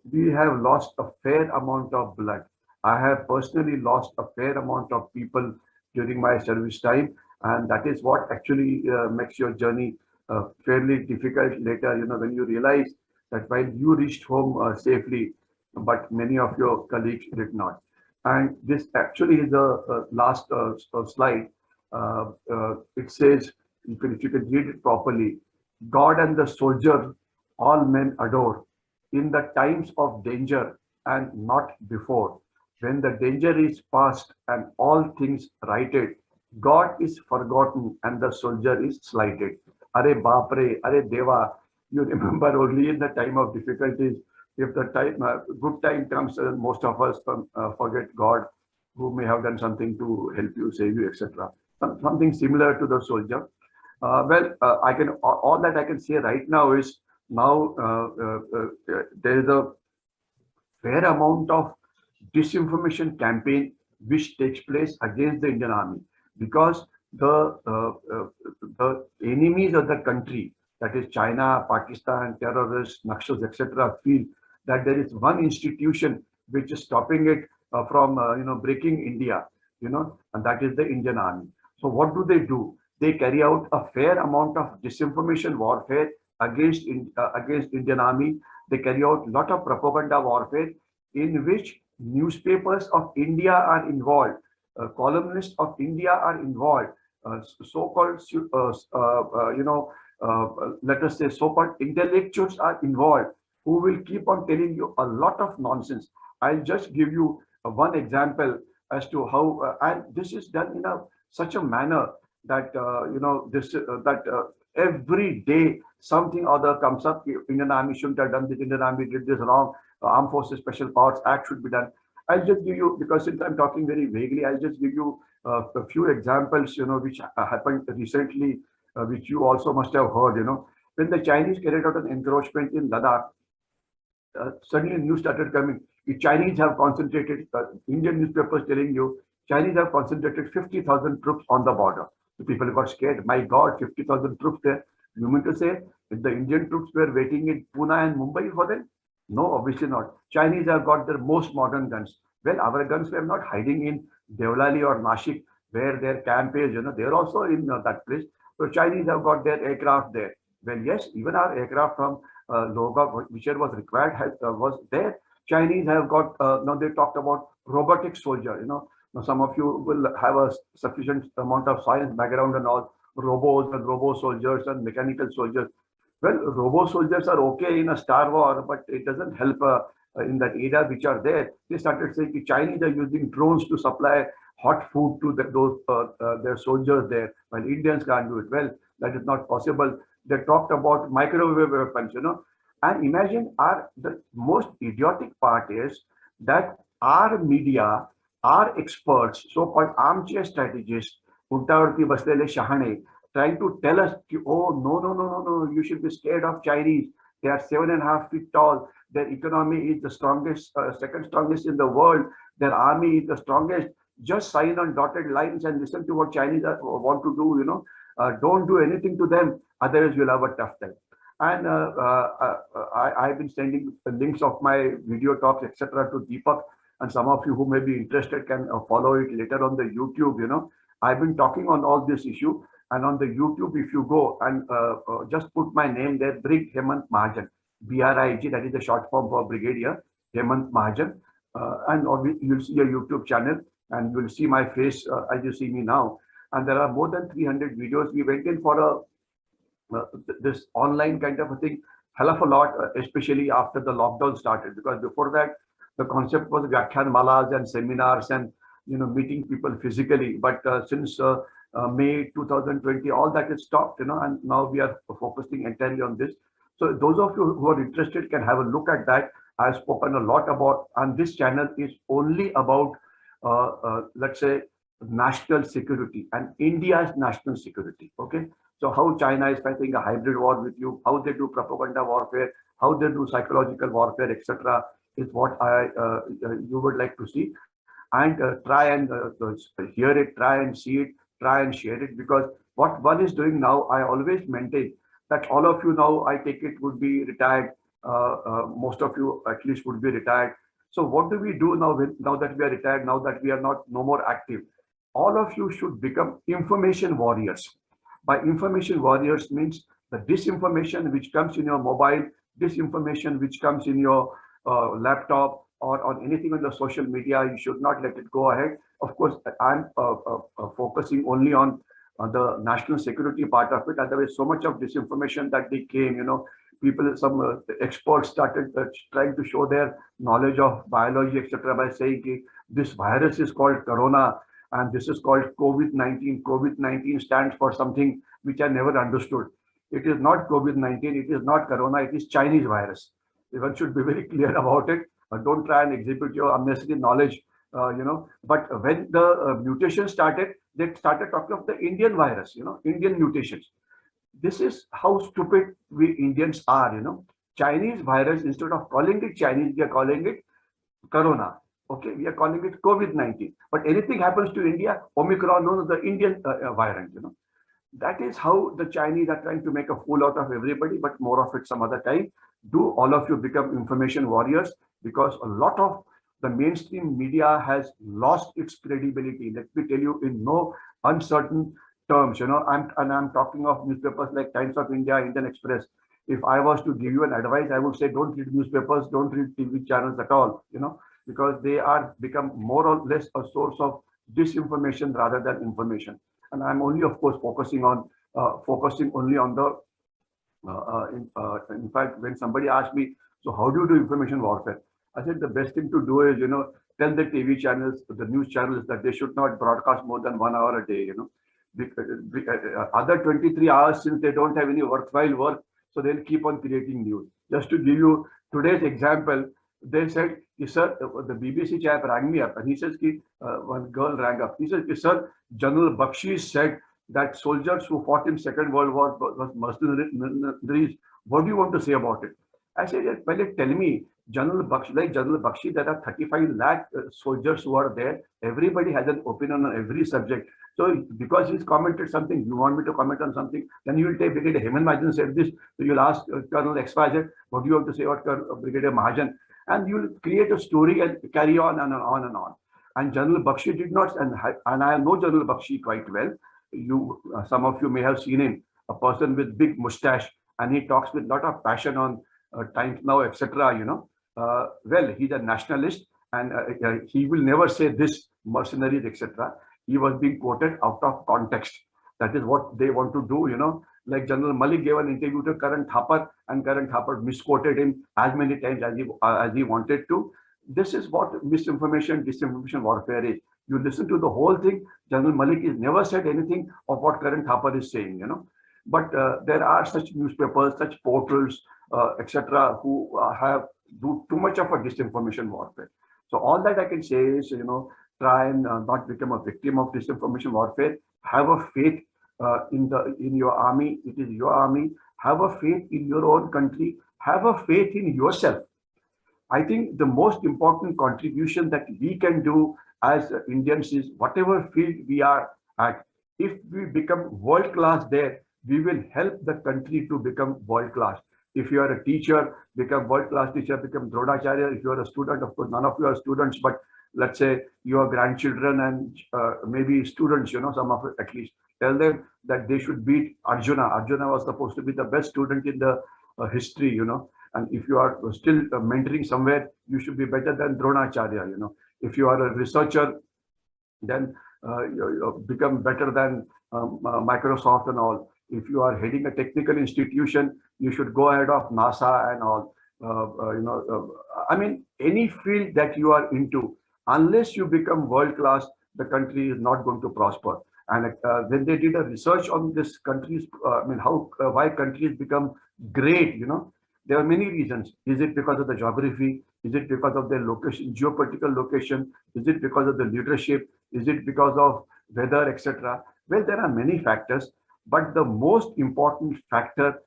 We have lost a fair amount of blood. I have personally lost a fair amount of people during my service time, and that is what actually makes your journey fairly difficult later, when you realize that while you reached home safely, but many of your colleagues did not. And this actually is the last slide. It says, if you can read it properly, God and the soldier, all men adore, in the times of danger and not before. When the danger is past and all things righted, God is forgotten and the soldier is slighted. Are Bapre, Are Deva, you remember only in the time of difficulties. If the good time comes, most of us forget God, who may have done something to help you, save you, etc. Something similar to the soldier. I can all that I can say right now is now there is a fair amount of disinformation campaign which takes place against the Indian Army, because the enemies of the country, that is China, Pakistan, terrorists, Naxals, etc., feel that there is one institution which is stopping it from breaking India, and that is the Indian Army. So what do? They carry out a fair amount of disinformation warfare against Indian Army. They carry out a lot of propaganda warfare in which newspapers of India are involved, columnists of India are involved, so-called, let us say, so-called intellectuals are involved, who will keep on telling you a lot of nonsense. I'll just give you one example as to how, and this is done in such a manner that every day something or other comes up. Indian Army shouldn't have done this. Indian Army did this wrong. Armed Forces Special Powers Act should be done. I'll just give you, because since I'm talking very vaguely, I'll just give you a few examples, which happened recently, which you also must have heard. When the Chinese carried out an encroachment in Ladakh, suddenly news started coming. The Chinese have concentrated, Indian newspapers telling you, Chinese have concentrated 50,000 troops on the border. So people got scared. My God, 50,000 troops there. You mean to say if the Indian troops were waiting in Pune and Mumbai for them? No, obviously not. Chinese have got their most modern guns. Well, our guns were not hiding in Deolali or Nashik, where their camp is. They're also in that place. So Chinese have got their aircraft there. Well, yes, even our aircraft from Loga, whichever was required, was there. Chinese have got, now they talked about robotic soldier, Now some of you will have a sufficient amount of science background and all, robos and robo soldiers and mechanical soldiers. Well, robo soldiers are okay in a Star War, but it doesn't help in that area which are there. They started saying the Chinese are using drones to supply hot food to their soldiers there, while Indians can't do it. Well, that is not possible. They talked about microwave weapons, And imagine the most idiotic part is that our media, our experts, so-called armchair strategists, untavarti baslele shahane, trying to tell us, oh, no, you should be scared of Chinese. They are 7.5 feet tall. Their economy is the strongest, second strongest in the world. Their army is the strongest. Just sign on dotted lines and listen to what Chinese want to do, Don't do anything to them, otherwise you'll have a tough time. And I've been sending the links of my video talks, etc., to Deepak. And some of you who may be interested can follow it later on the YouTube, I've been talking on all this issue. And on the YouTube, if you go and just put my name there, Brig Hemant Mahajan, BRIG, that is the short form for Brigadier Hemant Mahajan. And you'll see a YouTube channel and you'll see my face as you see me now. And there are more than 300 videos. We went in for this online kind of a thing, hell of a lot, especially after the lockdown started, because before that, the concept was Vyakhyan Malas and seminars and, meeting people physically. But since May 2020, all that is stopped, and now we are focusing entirely on this. So those of you who are interested can have a look at that. I've spoken a lot about, and this channel is only about, let's say, national security and India's national security. Okay. So how China is fighting a hybrid war with you, how they do propaganda warfare, how they do psychological warfare, etc., is what you would like to see, and try and hear it, try and see it, try and share it, because what one is doing now, I always maintain that all of you now, I take it, would be retired. Most of you at least would be retired. So what do we do now? Now that we are retired, now that we are no more active, all of you should become information warriors. By information warriors means the disinformation which comes in your mobile, disinformation which comes in your laptop or on anything on the social media, you should not let it go ahead. Of course, I'm focusing only on the national security part of it. Otherwise, so much of disinformation that they came, people, some experts started trying to show their knowledge of biology, etc., by saying this virus is called corona and this is called COVID-19. COVID-19 stands for something which I never understood. It is not COVID-19, it is not corona, it is Chinese virus. One should be very clear about it. Don't try and exhibit your unnecessary knowledge, But when the mutation started, they started talking of the Indian virus, Indian mutations. This is how stupid we Indians are, Chinese virus, instead of calling it Chinese, we are calling it corona. Okay, we are calling it COVID-19. But anything happens to India, Omicron, no, the Indian variant, That is how the Chinese are trying to make a fool out of everybody, but more of it some other time. Do all of you become information warriors, because a lot of the mainstream media has lost its credibility. Let me tell you in no uncertain terms, I'm talking of newspapers like Times of India, Indian Express. If I was to give you an advice, I would say don't read newspapers, don't read TV channels at all, because they are become more or less a source of disinformation rather than information. And I'm only, of course, focusing only on the in fact, when somebody asked me, so how do you do information warfare? I said the best thing to do is, tell the TV channels, the news channels, that they should not broadcast more than 1 hour a day, other 23 hours, since they don't have any worthwhile work, so they'll keep on creating news. Just to give you today's example, they said, sir, the BBC chap rang me up and he says, one girl rang up. He said, sir, General Bakshi said that soldiers who fought in Second World War was mercenaries. What do you want to say about it? I said, tell me, General Bakshi, there are 35 lakh soldiers who are there. Everybody has an opinion on every subject. So because he's commented something, you want me to comment on something, then you will take Brigadier Hemant Mahajan said this. So you'll ask Colonel XYZ, what do you have to say about Brigadier Mahajan? And you'll create a story and carry on and on and on. And General Bakshi did not, and I know General Bakshi quite well. Some of you may have seen him, a person with big mustache, and he talks with a lot of passion on Times Now, etc. Well, he's a nationalist, and he will never say this mercenaries, etc. He was being quoted out of context. That is what they want to do, Like General Malik gave an interview to Karan Thapar, and Karan Thapar misquoted him as many times as he wanted to. This is what misinformation, disinformation warfare is. You listen to the whole thing. General Malik has never said anything of what Karan Thapar is saying, But there are such newspapers, such portals, etc., who do too much of a disinformation warfare. So all that I can say is, try and not become a victim of disinformation warfare. Have a faith in your army. It is your army. Have a faith in your own country. Have a faith in yourself. I think the most important contribution that we can do as Indians is whatever field we are at. If we become world class there, we will help the country to become world class. If you are a teacher, become world class teacher, become Drodacharya. If you are a student, of course, none of you are students, but let's say your grandchildren and maybe students, some of it at least, tell them that they should beat Arjuna. Arjuna was supposed to be the best student in the history, And if you are still mentoring somewhere, you should be better than Dronacharya, If you are a researcher, then you become better than Microsoft and all. If you are heading a technical institution, you should go ahead of NASA and all. I mean, any field that you are into, unless you become world class, the country is not going to prosper. And when they did a research on this country's, why countries become great, there are many reasons. Is it because of the geography? Is it because of their location, geopolitical location? Is it because of the leadership? Is it because of weather, etc.? Well, there are many factors, but the most important factor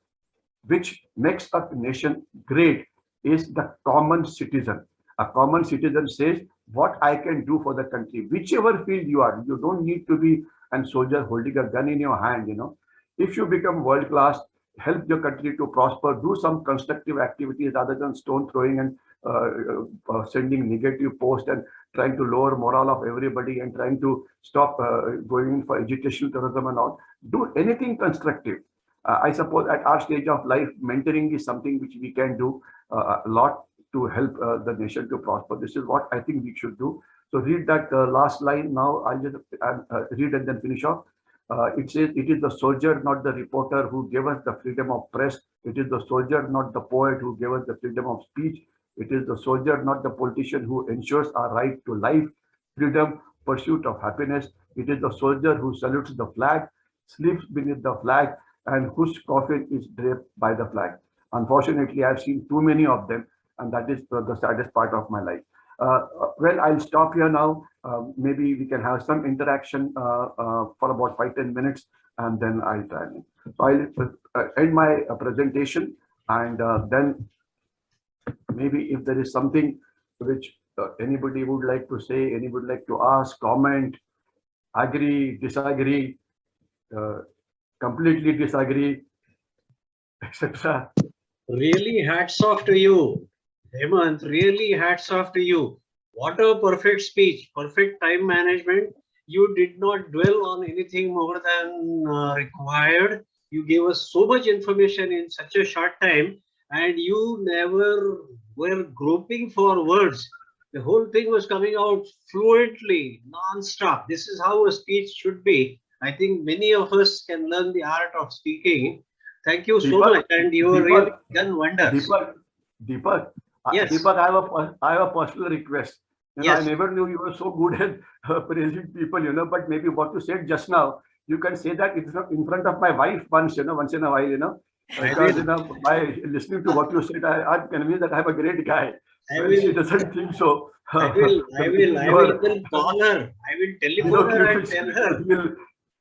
which makes a nation great is the common citizen. A common citizen says, what I can do for the country, whichever field you are. You don't need to be a soldier holding a gun in your hand, If you become world class, help your country to prosper, do some constructive activities rather than stone throwing and sending negative posts and trying to lower morale of everybody and trying to stop going in for educational terrorism and all. Do anything constructive. I suppose at our stage of life, mentoring is something which we can do a lot to help the nation to prosper. This is what I think we should do. So read that last line now. I'll just read and then finish off. It says, it is the soldier, not the reporter, who gave us the freedom of press. It is the soldier, not the poet, who gave us the freedom of speech. It is the soldier, not the politician, who ensures our right to life, freedom, pursuit of happiness. It is the soldier who salutes the flag, sleeps beneath the flag, and whose coffin is draped by the flag. Unfortunately, I've seen too many of them, and that is the saddest part of my life. Well, I'll stop here now. Maybe we can have some interaction for about 5-10 minutes, and then I'll try. So I'll end my presentation, and then maybe if there is something which anybody would like to say, anybody would like to ask, comment, agree, disagree, completely disagree, etc. Really hats off to you, Hemant. Really hats off to you. What a perfect speech, perfect time management. You did not dwell on anything more than required. You gave us so much information in such a short time, and you never were groping for words. The whole thing was coming out fluently, non-stop. This is how a speech should be. I think many of us can learn the art of speaking. Thank you so Deepak, much, and you have really Deepak, done wonders. Deepak, Deepak, Yes, Deepak, I have a personal request. I yes, never knew you were so good at praising people, but maybe what you said just now, you can say that in front of my wife once, once in a while, I because, will. by listening to what you said, I'm convinced that I'm a great guy. I Well, she will. doesn't think so. I will. I will. Maybe I you will are, even call her. I will telephone her and tell her. will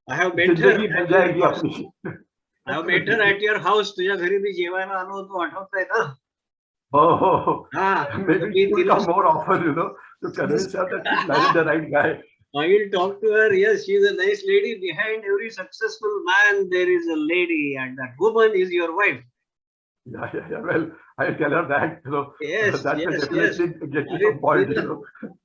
I have met her जिंदगी बन at your जाएगी house. अपनी. I have met her at your house. तुझ्या घरी मी जेवायला आलो होतो आठवतंय ना? Oh, हा. तर maybe मी she will तिला come more often, to convince her that she's married the right guy. I will talk to her. Yes, she's a nice lady. Behind every successful man, there is a lady, and that woman is your wife. Yeah. Well, I'll tell her that, Yes, that will yes, yes. definitely get to अरे some point,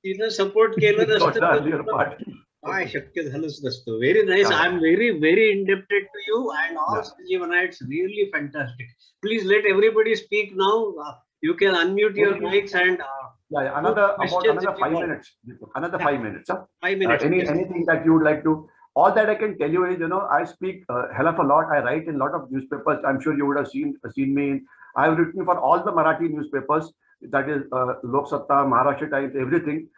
तिनं support केलं Not नसतं the तर earlier part. काय शक्य झालंच नसतं. Very nice. Yeah, I'm very indebted to you and all yeah, Sanjeevanites. Really fantastic. Please let everybody speak now. You can unmute your Any, mics and yeah. put questions Another if you 5 minutes. Another want. 5 minutes. Huh? 5 minutes, please. Anything that you would like to. All that I can tell you is, I speak hell of a lot. I write in a lot of newspapers. I'm sure you would have seen me. I've written for all the Marathi newspapers. That is Lok Satta, Maharashtra Times, everything.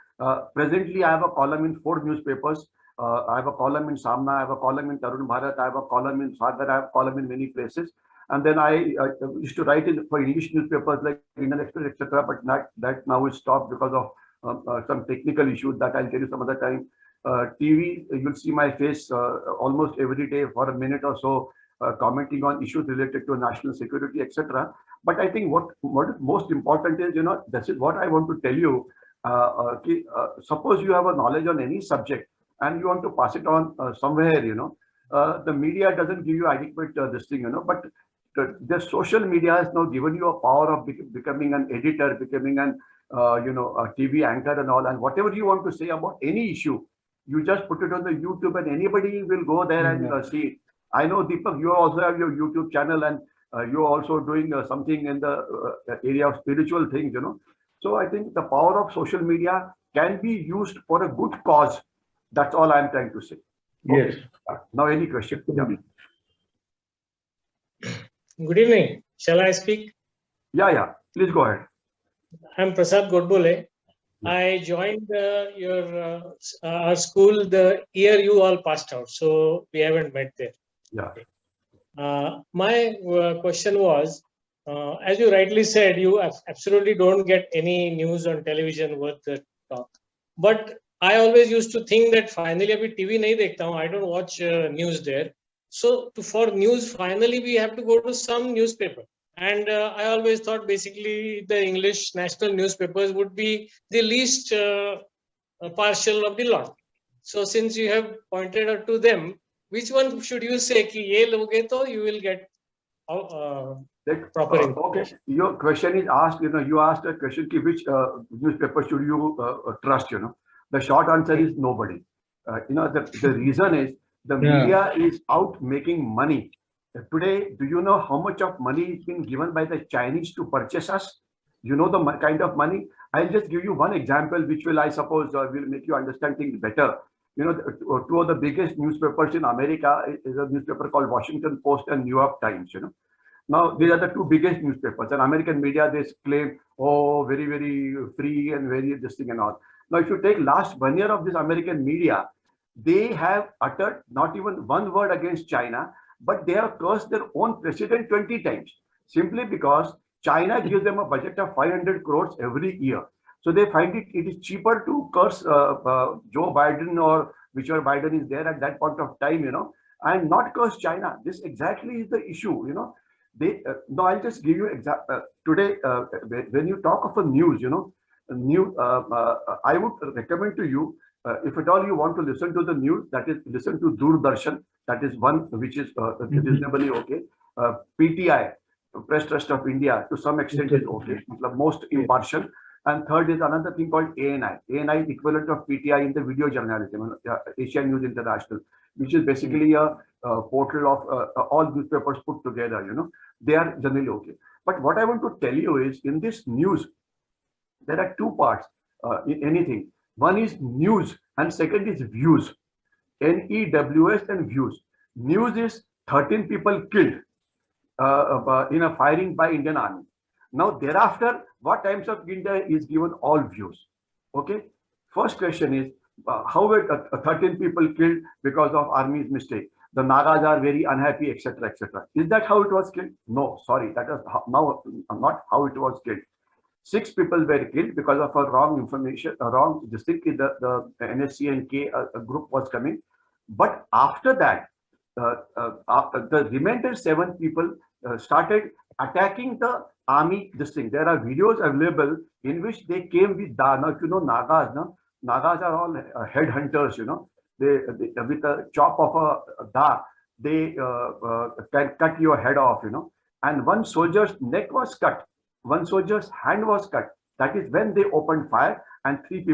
Presently, I have a column in 4 newspapers. I have a column in Samna. I have a column in Tarun Bharat. I have a column in Sagar. I have a column in many places. And then I used to write for English newspapers like Indian Express, etc. But that now is stopped because of some technical issues that I'll tell you some other time. TV, you'll see my face almost every day for a minute or so, commenting on issues related to national security, etc. But I think what is most important is, this is what I want to tell you. Suppose you have a knowledge on any subject and you want to pass it on somewhere, the media doesn't give you adequate this thing, but the social media has now given you a power of becoming an editor, becoming an a TV anchor and all, and whatever you want to say about any issue, you just put it on the YouTube and anybody will go there and see it. I know, Deepak, you also have your YouTube channel and you're also doing something in the area of spiritual things, So I think the power of social media can be used for a good cause. That's all I'm trying to say. Yes. Okay. Now, any question? Yeah. Good evening. Shall I speak? Yeah. Please go ahead. I'm Prasad Godbole. I joined our school the year you all passed out, so we haven't met there. Yeah. My question was, as you rightly said, you absolutely don't get any news on television worth the talk. But I always used to think that finally, abhi TV nahi dekhta hu. I don't watch news there. So for news, finally, we have to go to some newspaper. And I always thought basically the English national newspapers would be the least partial of the lot. So since you have pointed out to them, which one should you say ki ye loge to you will get proper information? Okay, your question is asked, you asked a question, which newspaper should you trust, The short answer is nobody. The reason is the media is out making money. Today, do you know how much of money is being given by the Chinese to purchase us? You know the kind of money? I'll just give you one example, which will, I suppose, will make you understand things better. Two of the biggest newspapers in America is a newspaper called Washington Post and New York Times, Now, these are the 2 biggest newspapers. And American media, they claim, very free and very this thing and all. Now, if you take last 1 year of this American media, they have uttered not even one word against China, but they have cursed their own president 20 times, simply because China gives them a budget of 500 crores every year. So they find it is cheaper to curse Joe Biden or whichever Biden is there at that point of time, and not curse China. This exactly is the issue, Now I'll just give you today, when you talk of a news, I would recommend to you, if at all you want to listen to the news, that is listen to Doordarshan. That is one which is reasonably okay. PTI, Press Trust of India to some extent is okay, the most impartial. And third is another thing called ANI. ANI is equivalent of PTI in the video journalism, Asian News International, which is basically a portal of all newspapers put together. They are generally okay. But what I want to tell you is, in this news, there are two parts in anything. One is news, and second is views. NEWS and views. News is 13 people killed in a firing by Indian Army. Now, thereafter, what Times of India is given all views. Okay. First question is, how were 13 people killed because of Army's mistake? The Nagas are very unhappy, etc., etc. Is that how it was killed? No, sorry, that is not how it was killed. 6 people were killed because of a wrong information, a wrong distinctly the NSC and K group was coming. But after that, the remainder 7 people started attacking the army. There are videos available in which they came with da. Now, if you know Nagas, Nagas are all headhunters. They with a chop of a da, they can cut your head off. And one soldier's neck was cut. One soldier's hand was cut. That is when they opened fire, and 3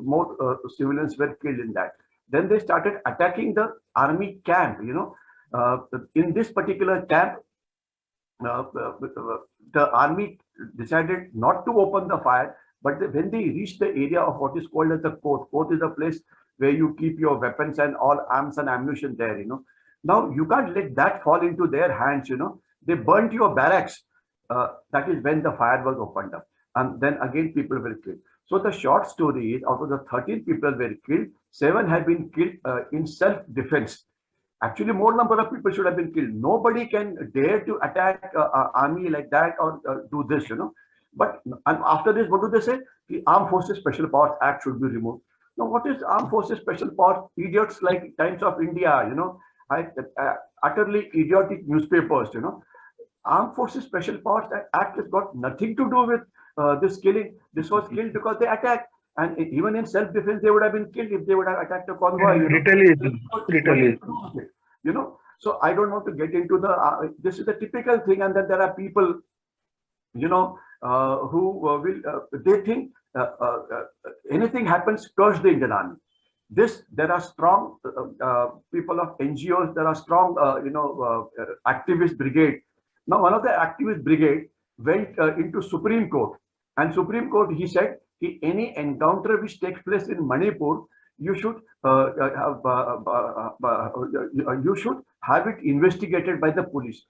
more civilians were killed in that. Then they started attacking the army camp. In this particular camp, the army decided not to open the fire, but when they reached the area of what is called as the court. Court is a place where you keep your weapons and all arms and ammunition there. Now you can't let that fall into their hands. They burnt your barracks. That is when the fire was opened up, and then again people were killed. So the short story is, out of the 13 people were killed, 7 have been killed in self-defense. Actually, more number of people should have been killed. Nobody can dare to attack army like that or do this, But after this, what do they say? The Armed Forces Special Powers Act should be removed. Now, what is Armed Forces Special Powers? Idiots like Times of India, utterly idiotic newspapers, Armed Forces Special Powers Act has got nothing to do with this killing. This was killed because they attacked. And even in self-defense, they would have been killed if they would have attacked a convoy. Retaliation. So I don't want to get into the. This is a typical thing, and then there are people, who will. They think anything happens, curse the Indian Army. There are strong people of NGOs. There are strong, activist brigade. Now, one of the activist brigade went into Supreme Court, and Supreme Court, he said, any encounter which takes place in Manipur, you should have it investigated by the police.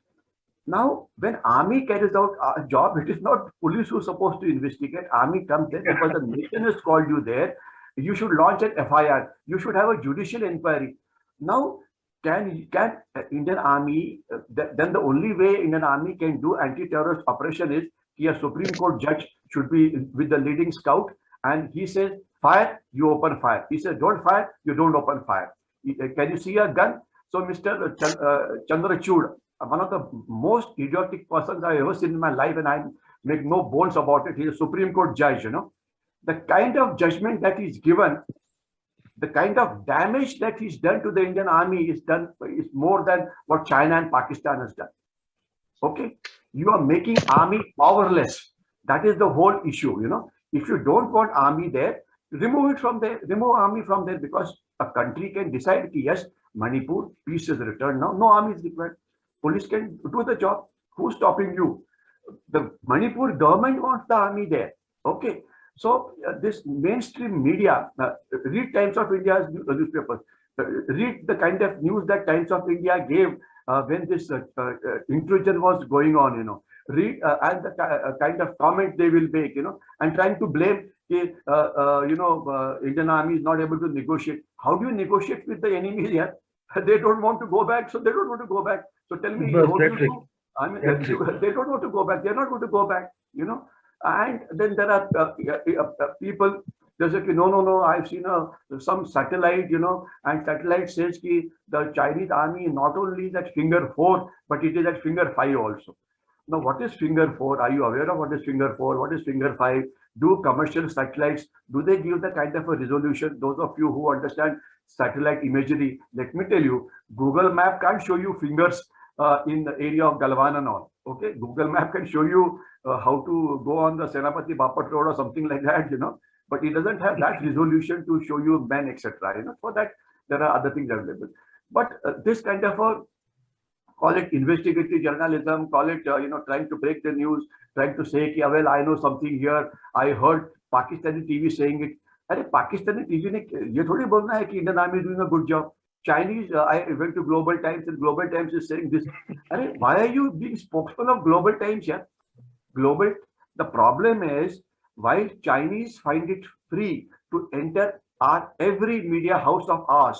Now, when army carries out a job, it is not police who is supposed to investigate. Army comes there because the nation has called you there. You should launch an FIR. You should have a judicial inquiry. Now, can Indian Army, then the only way Indian Army can do anti-terrorist operation is a Supreme Court judge should be with the leading scout, and he says, fire, you open fire. He says, don't fire, you don't open fire. Can you see a gun? So Mr. Chandrachud, one of the most idiotic persons I've ever seen in my life, and I make no bones about it, he's a Supreme Court judge, The kind of judgment that he's given, the kind of damage that he's done to the Indian Army is more than what China and Pakistan has done. Okay? You are making army powerless. That is the whole issue, If you don't want army there, remove it from there, remove army from there, because a country can decide, yes, Manipur, peace is returned now, no army is required. Police can do the job. Who's stopping you? The Manipur government wants the army there. Okay. So this mainstream media, read Times of India's newspapers, read the kind of news that Times of India gave when this intrusion was going on, read and the kind of comment they will make, and trying to blame, Indian Army is not able to negotiate. How do you negotiate with the enemy here? They don't want to go back, so they don't want to go back. So tell me, how do you do? I mean, they don't want to go back. They're not going to go back, And then there are people. There's like, no, I've seen some satellite, and satellite says that the Chinese army not only is at finger 4, but it is at finger 5 also. Now, what is finger 4? Are you aware of what is finger 4? What is finger 5? Do commercial satellites, do they give the kind of a resolution? Those of you who understand satellite imagery, let me tell you, Google Map can't show you fingers in the area of Galwan and all. Okay, Google Map can show you how to go on the Senapati Bapat Road or something like that, but it doesn't have that resolution to show you men, etc. For that, there are other things available. But this kind of a, call it investigative journalism, call it, trying to break the news, trying to say, well, I know something here, I heard Pakistani TV saying it. अरे Pakistani TV ने ये थोड़ी बोलना है कि Indian army is doing a good job. Chinese, I went to Global Times and Global Times is saying this. Why are you being spokesman of Global Times? Yeah? Global, the problem is why Chinese find it free to enter our every media house of ours.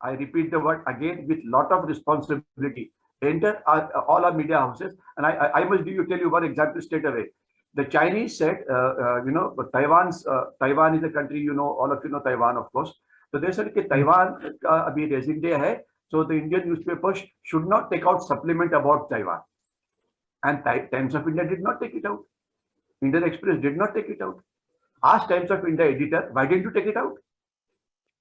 I repeat the word again with lot of responsibility. Enter all our media houses. And I must tell you one example straight away. The Chinese said, Taiwan is a country, all of you know Taiwan, of course. So they said that Taiwan abhi raising day hai, so the Indian newspapers should not take out supplement about Taiwan. And Times of India did not take it out. Indian Express did not take it out. Ask Times of India editor, why didn't you take it out?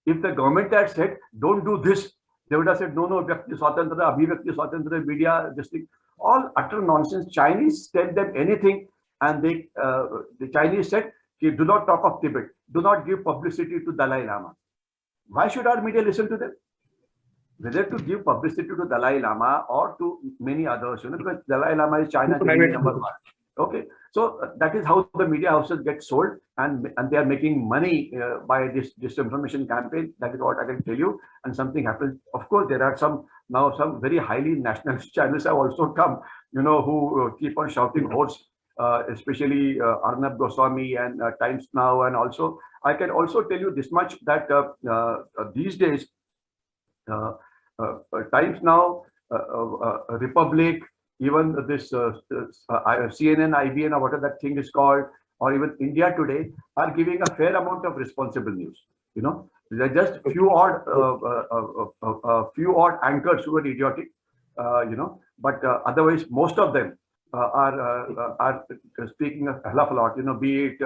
If the government had said, don't do this, they would have said, no, Vyakti Swatantra, Abhivyakti Swatantra, media, this thing. All utter nonsense. Chinese tell them anything, and the Chinese said, do not talk of Tibet. Do not give publicity to Dalai Lama. Why should our media listen to them? Whether to give publicity to Dalai Lama or to many others, because Dalai Lama is China's number one. Okay, so that is how the media houses get sold, and they are making money by this disinformation campaign. That is what I can tell you. And something happens. Of course, there are some very highly nationalist channels have also come, who keep on shouting horse, especially Arnab Goswami and Times Now, and also I can also tell you this much that these days Times Now, Republic, even this CNN, IBN, or whatever that thing is called, or even India Today, are giving a fair amount of responsible news. There are just few odd anchors who are idiotic, but otherwise most of them are speaking a hell of a lot. Be it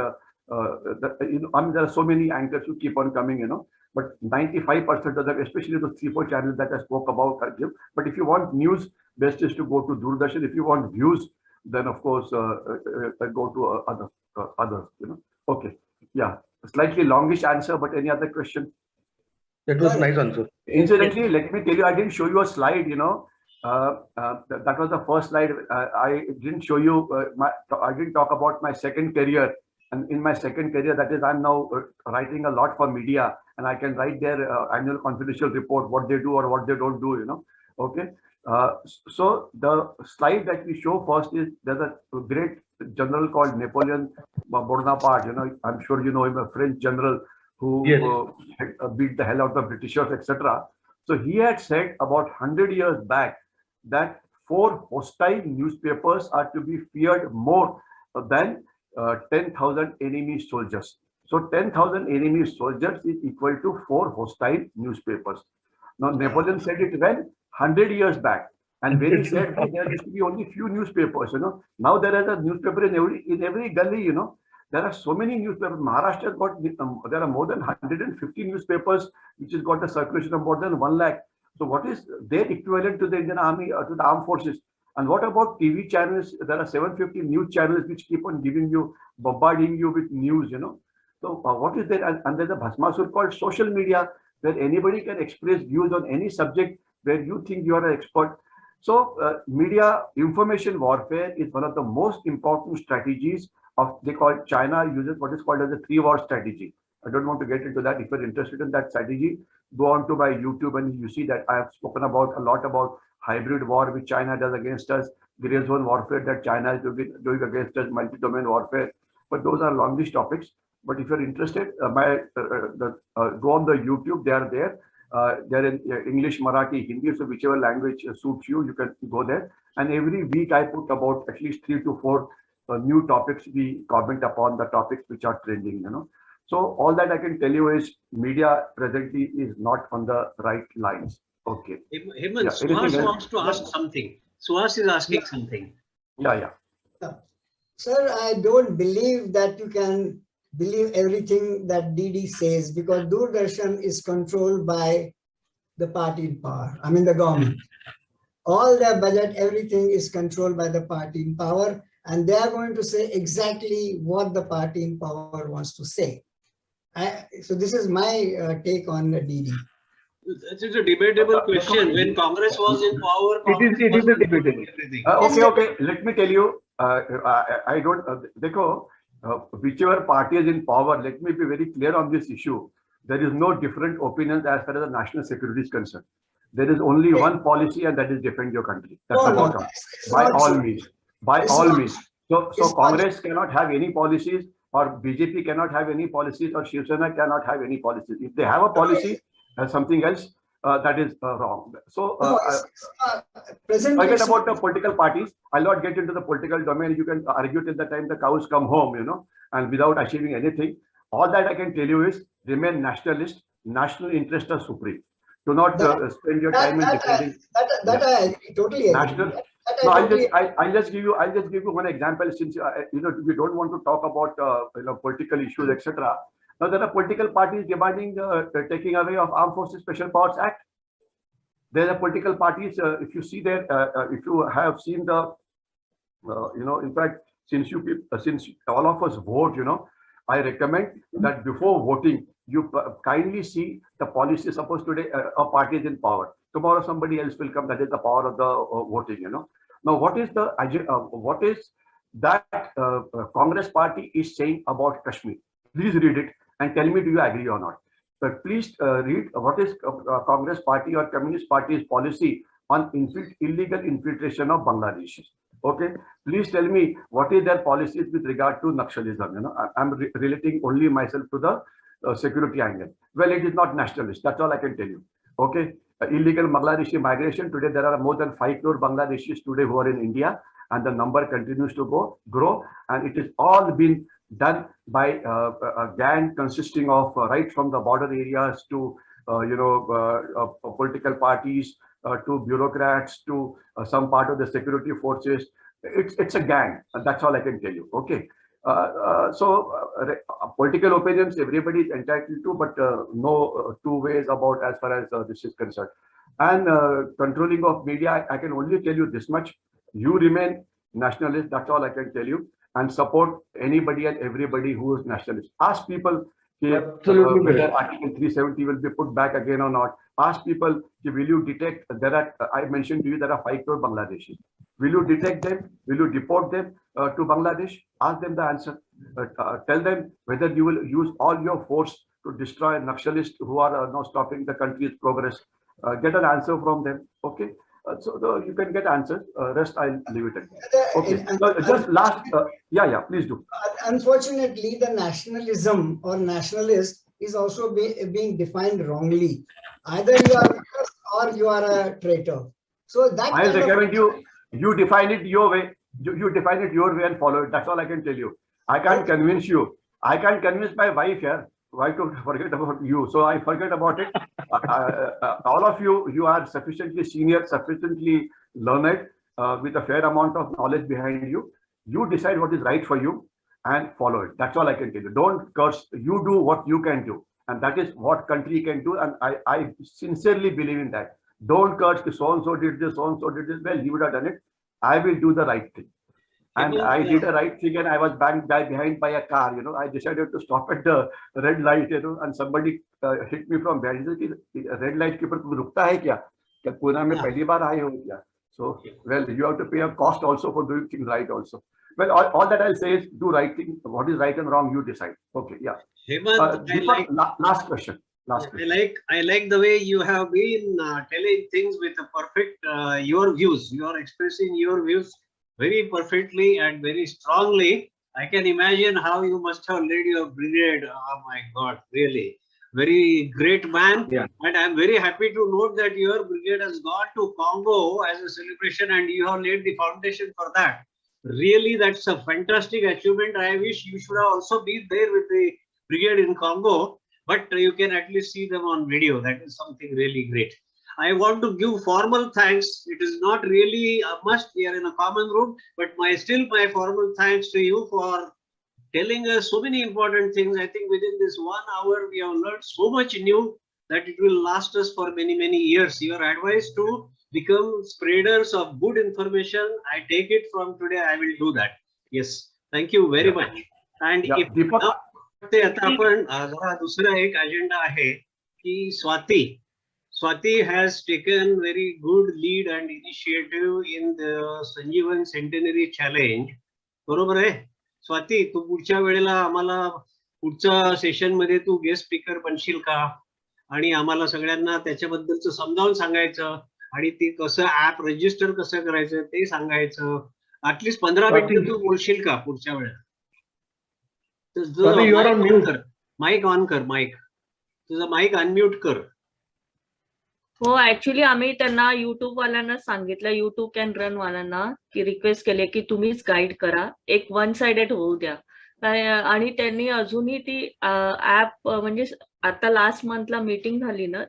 there are so many anchors who keep on coming, but 95% of them, especially the 3-4 channels that I spoke about, are give. But if you want news, best is to go to Doordarshan. If you want views, then of course go to others. Okay, yeah, slightly longish answer, but any other question? That was nice answer. Incidentally, let me tell you, I didn't show you a slide. That was the first slide. I didn't show you. I didn't talk about my second career. And in my second career, that is, I'm now writing a lot for media, and I can write their annual confidential report, what they do or what they don't do. Okay. So the slide that we show first is there's a great general called Napoleon Bonaparte. I'm sure you know him, a French general who beat the hell out of the Britishers, etc. So he had said about 100 years back that 4 hostile newspapers are to be feared more than 10,000 enemy soldiers. So 10,000 enemy soldiers is equal to 4 hostile newspapers. Now Napoleon said it when 100 years back, and when he said that there used to be only few newspapers, now there is a newspaper in every gully. There are so many newspapers. Maharashtra has got there are more than 150 newspapers which has got a circulation of more than 1 lakh. So what is their equivalent to the Indian Army or to the armed forces? And what about TV channels? There are 750 news channels which keep on giving you, bombarding you with news, So what is there? And there's a bhasmasur called social media, where anybody can express views on any subject where you think you are an expert. So media information warfare is one of the most important strategies of, they call China uses what is called as a 3-war strategy. I don't want to get into that. If you're interested in that strategy, go on to my YouTube and you see that I have spoken about a lot about hybrid war which China does against us, gray zone warfare that China is doing against us, multi-domain warfare. But those are longish topics. But if you're interested, go on the YouTube, they are there. They're in English, Marathi, Hindi, so whichever language suits you, you can go there. And every week I put about at least 3 to 4 new topics. We comment upon the topics which are trending, So all that I can tell you is media presently is not on the right lines. Okay. Hemant, Suhas wants to ask something. Suhas is asking something. Yeah. Sir, I don't believe that you can believe everything that DD says, because Doordarshan is controlled by the party in power, I mean the government. all their budget, everything is controlled by the party in power, and they are going to say exactly what the party in power wants to say. So this is my take on the DD. It is a debatable question. When Congress was in power, It is a debatable. everything. Okay. Let me tell you. I don't. Whichever party is in power, let me be very clear on this issue. There is no different opinions as far as the national security is concerned. There is only one policy, and that is defend your country. That's the bottom. By all means. By all means. So Congress cannot have any policies, or BJP cannot have any policies, or Shiv Sena cannot have any policies. If they have a policy, something else, that is wrong. So forget about the political parties. I'll not get into the political domain. You can argue till the time the cows come home, and without achieving anything. All that I can tell you is remain nationalist. National interests are supreme. Do not spend your time in defending. That I agree, totally agree. National. No, I'll just give you one example, since we don't want to talk about political issues, etc. Now there are political parties demanding the taking away of Armed Forces Special Powers Act. There are political parties. If you see there, if you have seen the, in fact, since all of us vote, I recommend that before voting, you kindly see the policy. Suppose today a party is in power, tomorrow somebody else will come. That is the power of the voting. Now, what is that Congress party is saying about Kashmir? Please read it and tell me, do you agree or not? But please read what is Congress party or Communist Party's policy on illegal infiltration of Bangladeshis. Okay, please tell me what is their policies with regard to Naxalism. I'm relating only myself to the security angle. Well, it is not nationalist. That's all I can tell you. Okay, illegal Bangladeshi migration. Today there are more than 5 crore Bangladeshis today who are in India, and the number continues to grow. And it is all been done by a gang consisting of right from the border areas to political parties, to bureaucrats, to some part of the security forces. It's a gang, and that's all I can tell you. Okay, political opinions everybody is entitled to, but no two ways about as far as this is concerned. And controlling of media, I can only tell you this much: you remain nationalist. That's all I can tell you, and support anybody and everybody who is nationalist. Ask people whether Article 370 will be put back again or not. Ask people, will you detect, I mentioned to you there are 5 crore Bangladeshis. Will you detect them? Will you deport them to Bangladesh? Ask them the answer. Tell them whether you will use all your force to destroy Naxalists who are now stopping the country's progress. Get an answer from them. Okay. So you can get answers. Rest I'll leave it at that. Okay. Just last. Please do. Unfortunately, the nationalism or nationalist is also being defined wrongly. Either you are with us or you are a traitor. So that I'll recommend you define it your way. You define it your way and follow it. That's all I can tell you. I can't convince you. I can't convince my wife here. Why to forget about you? So I forget about it. All of you are sufficiently senior, sufficiently learned, with a fair amount of knowledge behind you. You decide what is right for you and follow it. That's all I can tell you. Don't curse. You do what you can do. And that is what country can do. And I sincerely believe in that. Don't curse, so-and-so did this, so-and-so did this. Well, he would have done it. I will do the right thing. And I did the right thing, and I was banged behind by a car. I decided to stop at the red light, and somebody hit me from behind. Red light ke par rukta hai kya? Kya Pune mein pehli baar aaye ho kya? So, well, you have to pay a cost also for doing things right also. Well, all that I'll say is do right thing. What is right and wrong, you decide. Okay, yeah. Hemant, last question. I like the way you have been telling things with a perfect your views. You are expressing your views very perfectly and very strongly. I can imagine how you must have led your brigade. Oh my God, really. Very great man. Yeah. And I'm very happy to note that your brigade has gone to Congo as a celebration and you have laid the foundation for that. Really, that's a fantastic achievement. I wish you should have also been there with the brigade in Congo, but you can at least see them on video. That is something really great. I want to give formal thanks. It is not really a must. We are in a common room, but my formal thanks to you for telling us so many important things. I think within this 1 hour, we have learned so much new that it will last us for many, many years. Your advice to become spreaders of good information. I take it from today. I will do that. Yes. Thank you very much. And Yeah, if Deepak. ते आता आपण जरा दुसरा एक agenda आहे की Swati has taken very good lead and initiative in the Sanjeewan Centenary Challenge. बरोबर आहे स्वाती, तू पुढच्या वेळेला आम्हाला पुढच्या सेशन मध्ये तू गेस्ट स्पीकर बनशील का आणि आम्हाला सगळ्यांना त्याच्याबद्दलचं समजावून सांगायचं आणि ती कसं ऍप रजिस्टर कसं करायचं ते सांगायचं. ऍटलीस्ट 15 मिनिटं तू बोलशील का पुढच्या वेळेला? माईक ऑन कर, माईक तुझा माईक अनम्यूट कर. हो, ऍक्च्युली आम्ही त्यांना युट्यूब वाल्यांना सांगितलं, युट्यूब कॅन रन वाल्यांना की रिक्वेस्ट केली की तुम्हीच गाईड करा, एक वन साइडेड होऊ द्या. आणि त्यांनी अजूनही ती ऍप म्हणजे आता लास्ट मंथला मीटिंग झाली ना,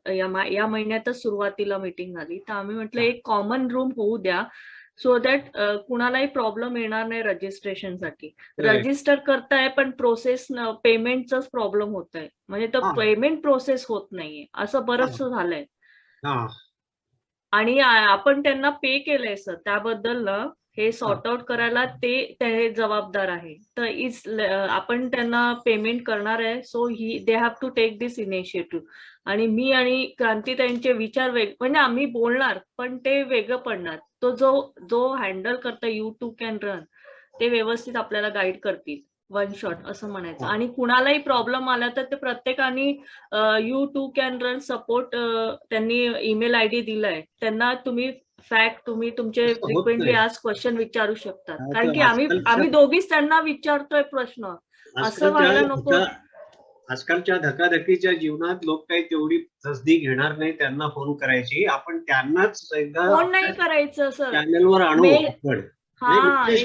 या महिन्यातच सुरुवातीला मीटिंग झाली, तर आम्ही म्हटलं एक कॉमन रूम होऊ द्या सो दॅट कुणालाही प्रॉब्लेम येणार नाही रजिस्ट्रेशनसाठी. रजिस्टर करताय पण प्रोसेस पेमेंटचाच प्रॉब्लेम होत आहे, म्हणजे तो पेमेंट प्रोसेस होत नाहीये, असं बरंच झालंय. आणि आपण त्यांना पे केलंय सर, त्याबद्दल ना हे सॉर्ट आउट करायला ते जबाबदार आहे. तर आपण त्यांना पेमेंट करणार आहे, so they have to take this initiative. आणि मी आणि क्रांती त्यांचे विचार म्हणजे आम्ही बोलणार पण ते वेगळं पडणार. तो जो हँडल करता युट्यूब कॅन रन ते व्यवस्थित आपल्याला गाईड करतील वन शॉट असं म्हणायचं. आणि कुणालाही प्रॉब्लेम आला तर ते प्रत्येकाने युट्यूब कॅन रन सपोर्ट त्यांनी ईमेल आयडी दिलाय, त्यांना तुम्ही तुम्ही तुमचे फ्रिक्वेंटली आज क्वेश्चन विचारू शकतात. कारण की आम्ही दोघीच त्यांना विचारतोय प्रश्न, असं व्हायला नको. आजकालच्या धकाधकीच्या जीवनात लोक काही तेवढी तसदी घेणार नाही त्यांना फोन करायची. आपण त्यांनाच एकदा फोन नाही करायचं सर, चॅनलवर आणू. आपण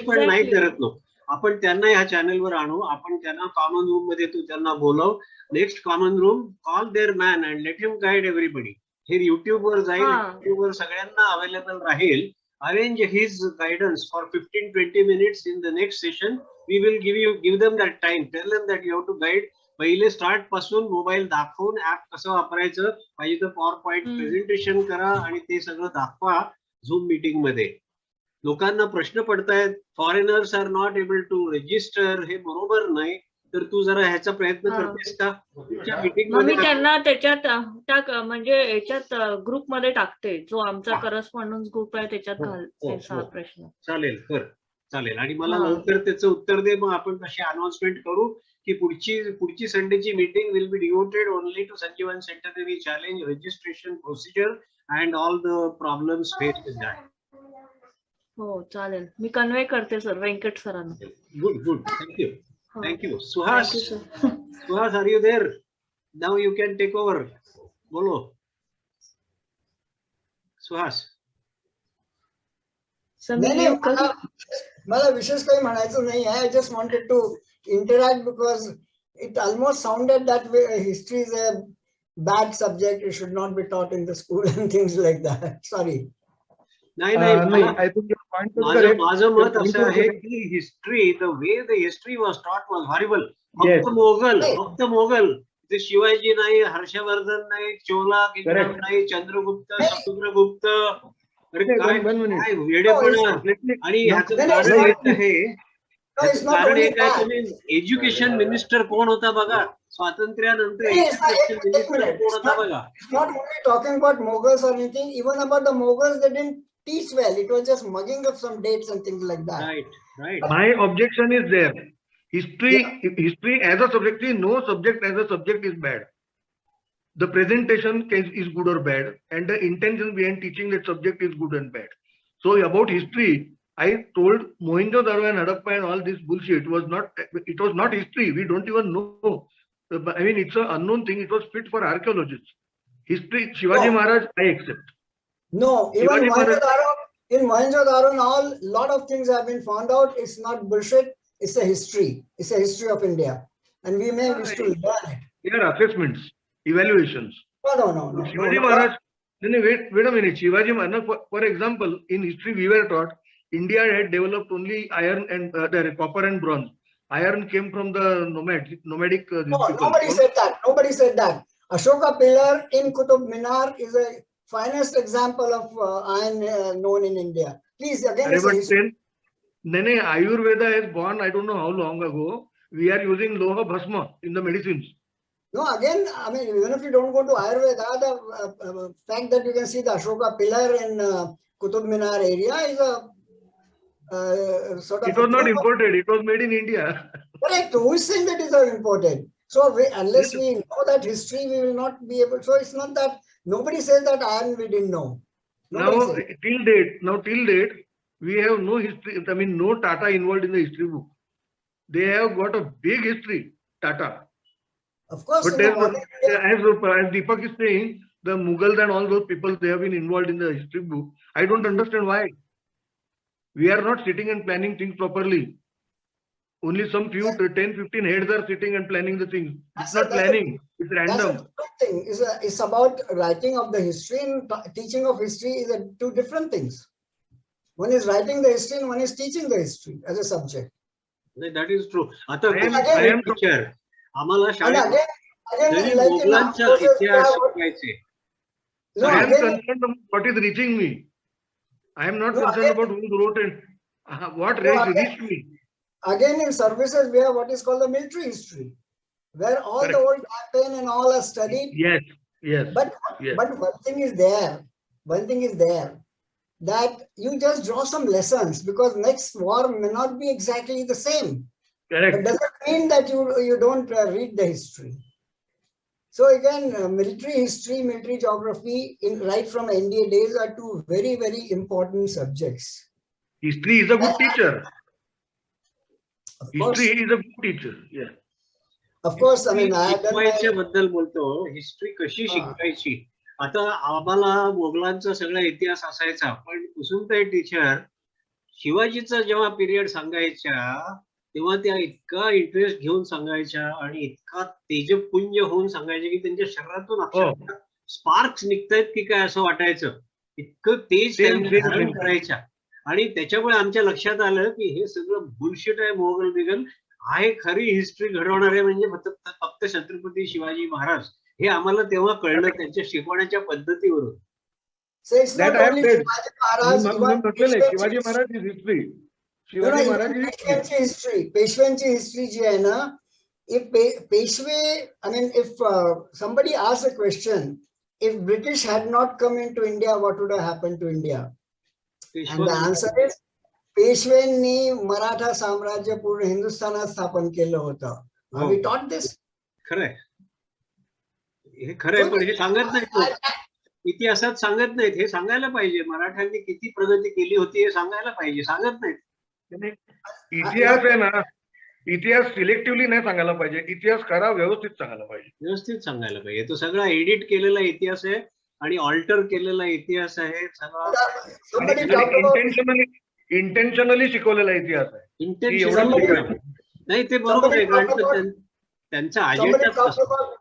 पण नाही करत लोक, आपण त्यांना ह्या चॅनलवर आणू. आपण त्यांना कॉमन रूम मध्ये तू त्यांना बोलव, next common room, call their man and let him guide everybody. हे युट्यूबवर जाईल, युट्यूबवर सगळ्यांना अवेलेबल राहील. Arrange his guidance for 15-20 minutes in the next session. We will give them that time. Tell them that you have to guide. पहिले start पासून mobile दाखवून app कसं वापरायचं पाहिजे तर पॉवर पॉइंट प्रेझेंटेशन करा आणि ते सगळं दाखवा झूम मीटिंग मध्ये. लोकांना प्रश्न पडतायत, foreigners are not able to register, हे बरोबर नाही. तर तू जरा ह्याचा प्रयत्न करतेस का मीटिंग मध्ये? मी त्यांना त्याच्यात म्हणजे याच्यात ग्रुपमध्ये टाकते, जो आमचा करस्पॉन्डन्स ग्रुप आहे त्याच्यात घालते प्रश्न. चालेल आणि मला लवकर त्याचं उत्तर दे, मग आपण तशी अनाउन्समेंट करू की पुढची संडेची meeting will be devoted only to Sanjeevan centenary challenge registration procedure and all the problems faced in that. हो चालेल, मी कन्वे करते सर व्यंकट सरांना. Good, thank you. Suhas, are you there? Now you can take over. बोलो सुहास. मला विशेष काही म्हणायचं नाही आहे. I just wanted to interact because it almost sounded that history is a bad subject, it should not be taught in the school and things like that. Sorry. माझं मत असं आहे की history, the way the history was taught was horrible. फक्त मोगल, ते शिवाजी नाही, हर्षवर्धन नाही, चोला kingdom नाही, चंद्रगुप्त, समुद्रगुप्त, काय वेडेपणा. आणि ह्याचं कारण हे कारण एक आहे, तुम्ही एज्युकेशन मिनिस्टर कोण होता बघा स्वातंत्र्यानंतर? एज्युकेशन मिनिस्टर कोण होता बघा? Not only talking about Mughals or anything, even about the Mughals, they didn't teach well. It was just mugging up some dates and things like that. Right. My objection is there. History as a subject, no subject as a subject is bad. The presentation is good or bad, and the intention behind teaching that subject is good and bad. So about history, I told Mohenjo-daro and Harappa and all this bullshit was not history. We don't even know. I mean, it's an unknown thing. It was fit for archaeologists. History, Shivaji Maharaj, I accept. No, even in Mohenjo-daro and all, lot of things have been found out. It's not bullshit. It's a history. It's a history of India, and we may wish to learn it. There are assessments, evaluations. No. Shivaji Maharaj. Wait a minute. Shivaji Maharaj, for example, in history we were taught India had developed only iron and copper and bronze. Iron came from the nomadic people. Nobody said that. Ashoka pillar in Qutub Minar is a finest example of iron known in India. Please, again, it's a But history. then, Ayurveda has gone, I don't know how long ago. We are using Loha Bhasma in the medicines. No, again, I mean, even if you don't go to Ayurveda, the fact that you can see the Ashoka pillar in Qutub Minar area is a sort of. It was not imported, it was made in India. Correct. Who is saying that is imported? So unless we know that history, we will not be able. So it's not that nobody says that iron we didn't know. Now till date, we have no history. I mean, no Tata involved in the history book. They have got a big history, Tata. Of course, But as Deepak is saying, the Mughals and all those people, they have been involved in the history book. I don't understand why. We are not sitting and planning things properly. Only some few 10-15 heads are sitting and planning the things. It's not planning, it's random. That's a different thing. It's about writing of the history and teaching of history is two different things. One is writing the history and one is teaching the history as a subject. That is true. आता I am teacher. आम्हाला And शाळेत again, like in मुघलांचा process, इतिहास शिकवायचे. no, I am again, concerned about what is reaching me. I am not No, concerned again- about who wrote and what again- reached me. again in services, we have what is called the military history, where all the old campaign and all are studied. Yes, yes. But yes. one thing is there. One thing is there that you just draw some lessons because next war may not be exactly the same. But Correct. doesn't mean that you don't read the history. So again, military history, military geography, right from NDA days are two very, very important subjects. History is a good teacher. Of course, History is a good teacher. Yeah. of course. I mean, I have done शिकवायच्या my, बद्दल बोलतो history कशी शिकवायची. आता आम्हाला मोगलांचा सगळा इतिहास असायचा पण कुसुमताई टीचर शिवाजीचा जेव्हा पिरियड सांगायच्या तेव्हा त्या इतका इंटरेस्ट घेऊन सांगायच्या आणि इतका तेजपुंज होऊन सांगायच्या की त्यांच्या शरीरातून अक्षरशः स्पार्क्स निघतायत की काय असं वाटायचं. इतकं तेज त्यांनी धारण करायच्या आणि त्याच्यामुळे आमच्या लक्षात आलं की हे सगळं बुलशिट आहे. मोगल बिगल आहे खरी हिस्ट्री घडवणारे म्हणजे फक्त छत्रपती शिवाजी महाराज हे आम्हाला तेव्हा कळलं त्यांच्या शिकवण्याच्या पद्धतीवरून. so it's not That I have only said. Shivaji Maharaj, even Shivaji Maharaj is history. Shivaji Maharaj is history. Peshwanची history. Peshwanची history ji hai na, if Peshwe, I mean, if somebody asks a question, if British had not come into India, what would have happened to India? And the answer is, पेशव्यांनी Maratha साम्राज्य पूर्ण हिंदुस्थानात स्थापन केलं होतं. Have we taught this? खरंय, हे खरंय पण हे सांगत नाहीत. इतिहासात सांगत नाहीत. हे सांगायला पाहिजे. मराठ्यांनी किती प्रगती केली होती हे सांगायला पाहिजे. सांगत नाहीत. इतिहास आहे ना, इतिहास सिलेक्टिव्हली नाही सांगायला पाहिजे. इतिहास खरा व्यवस्थित सांगायला पाहिजे. व्यवस्थित सांगायला पाहिजे. तो सगळा एडिट केलेला इतिहास आहे आणि ऑल्टर केलेला इतिहास आहे सगळा. इंटेन्शनली शिकवलेला इतिहास आहे. इंटेन्शनली नाही, ते बरोबर आहे. कारण त्यांचा agenda.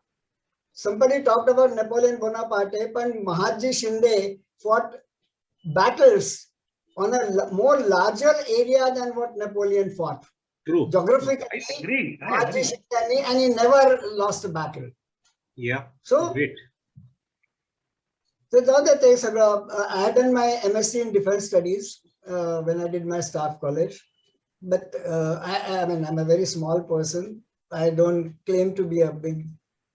Somebody talked about Napoleon Bonaparte, but Mahatma Shinde fought battles on a more larger area than what Napoleon fought. True. Geographically, I agree. Mahatma Shinde, and he never lost a battle. Yeah. So, great. So I had done my MSc in Defense Studies when I did my staff college. But I mean, I'm a very small person. I don't claim to be a big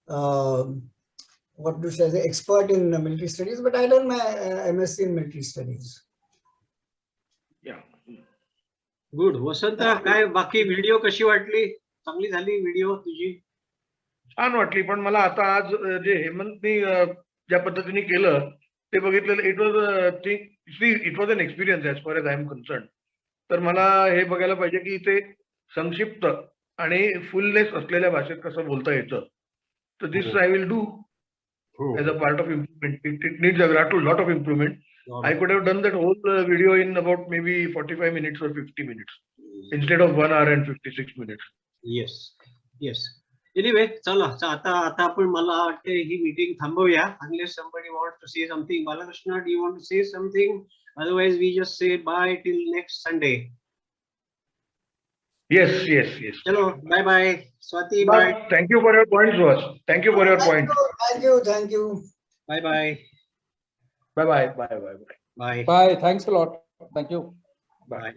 what do you say, expert in military studies, but I done my MSc in military studies. Yeah. Good. वसंत, काय बाकी video कशी वाटली? चांगली झाली video तुझी? छान वाटली. पण मला आता आज जे हेमंतनी ज्या पद्धतीने केलं ते बघितलेलं, it was an experience as far as I am concern. तर मला हे बघायला पाहिजे की इथे संक्षिप्त आणि फुलनेस असलेल्या भाषेत कसं बोलता येतं. So this I will do as a part of improvement. It needs a lot of improvement. I could have done that whole video in about maybe 45 minutes or 50 minutes instead of 1 hour and 56 minutes. Yes, yes. Anyway, चला आता आपण मला वाटते ही meeting थांबवूया. Unless somebody wants to say something. Balakrishna, do you want to say something? Otherwise, we just say bye till next Sunday. Yes. Chalo, bye. Swati, bye. Thank you for your points, Ross. Thank you for your points. Thank you. Bye. Bye bye. Bye bye. Bye. Bye. Thanks a lot. Thank you. Bye. Bye.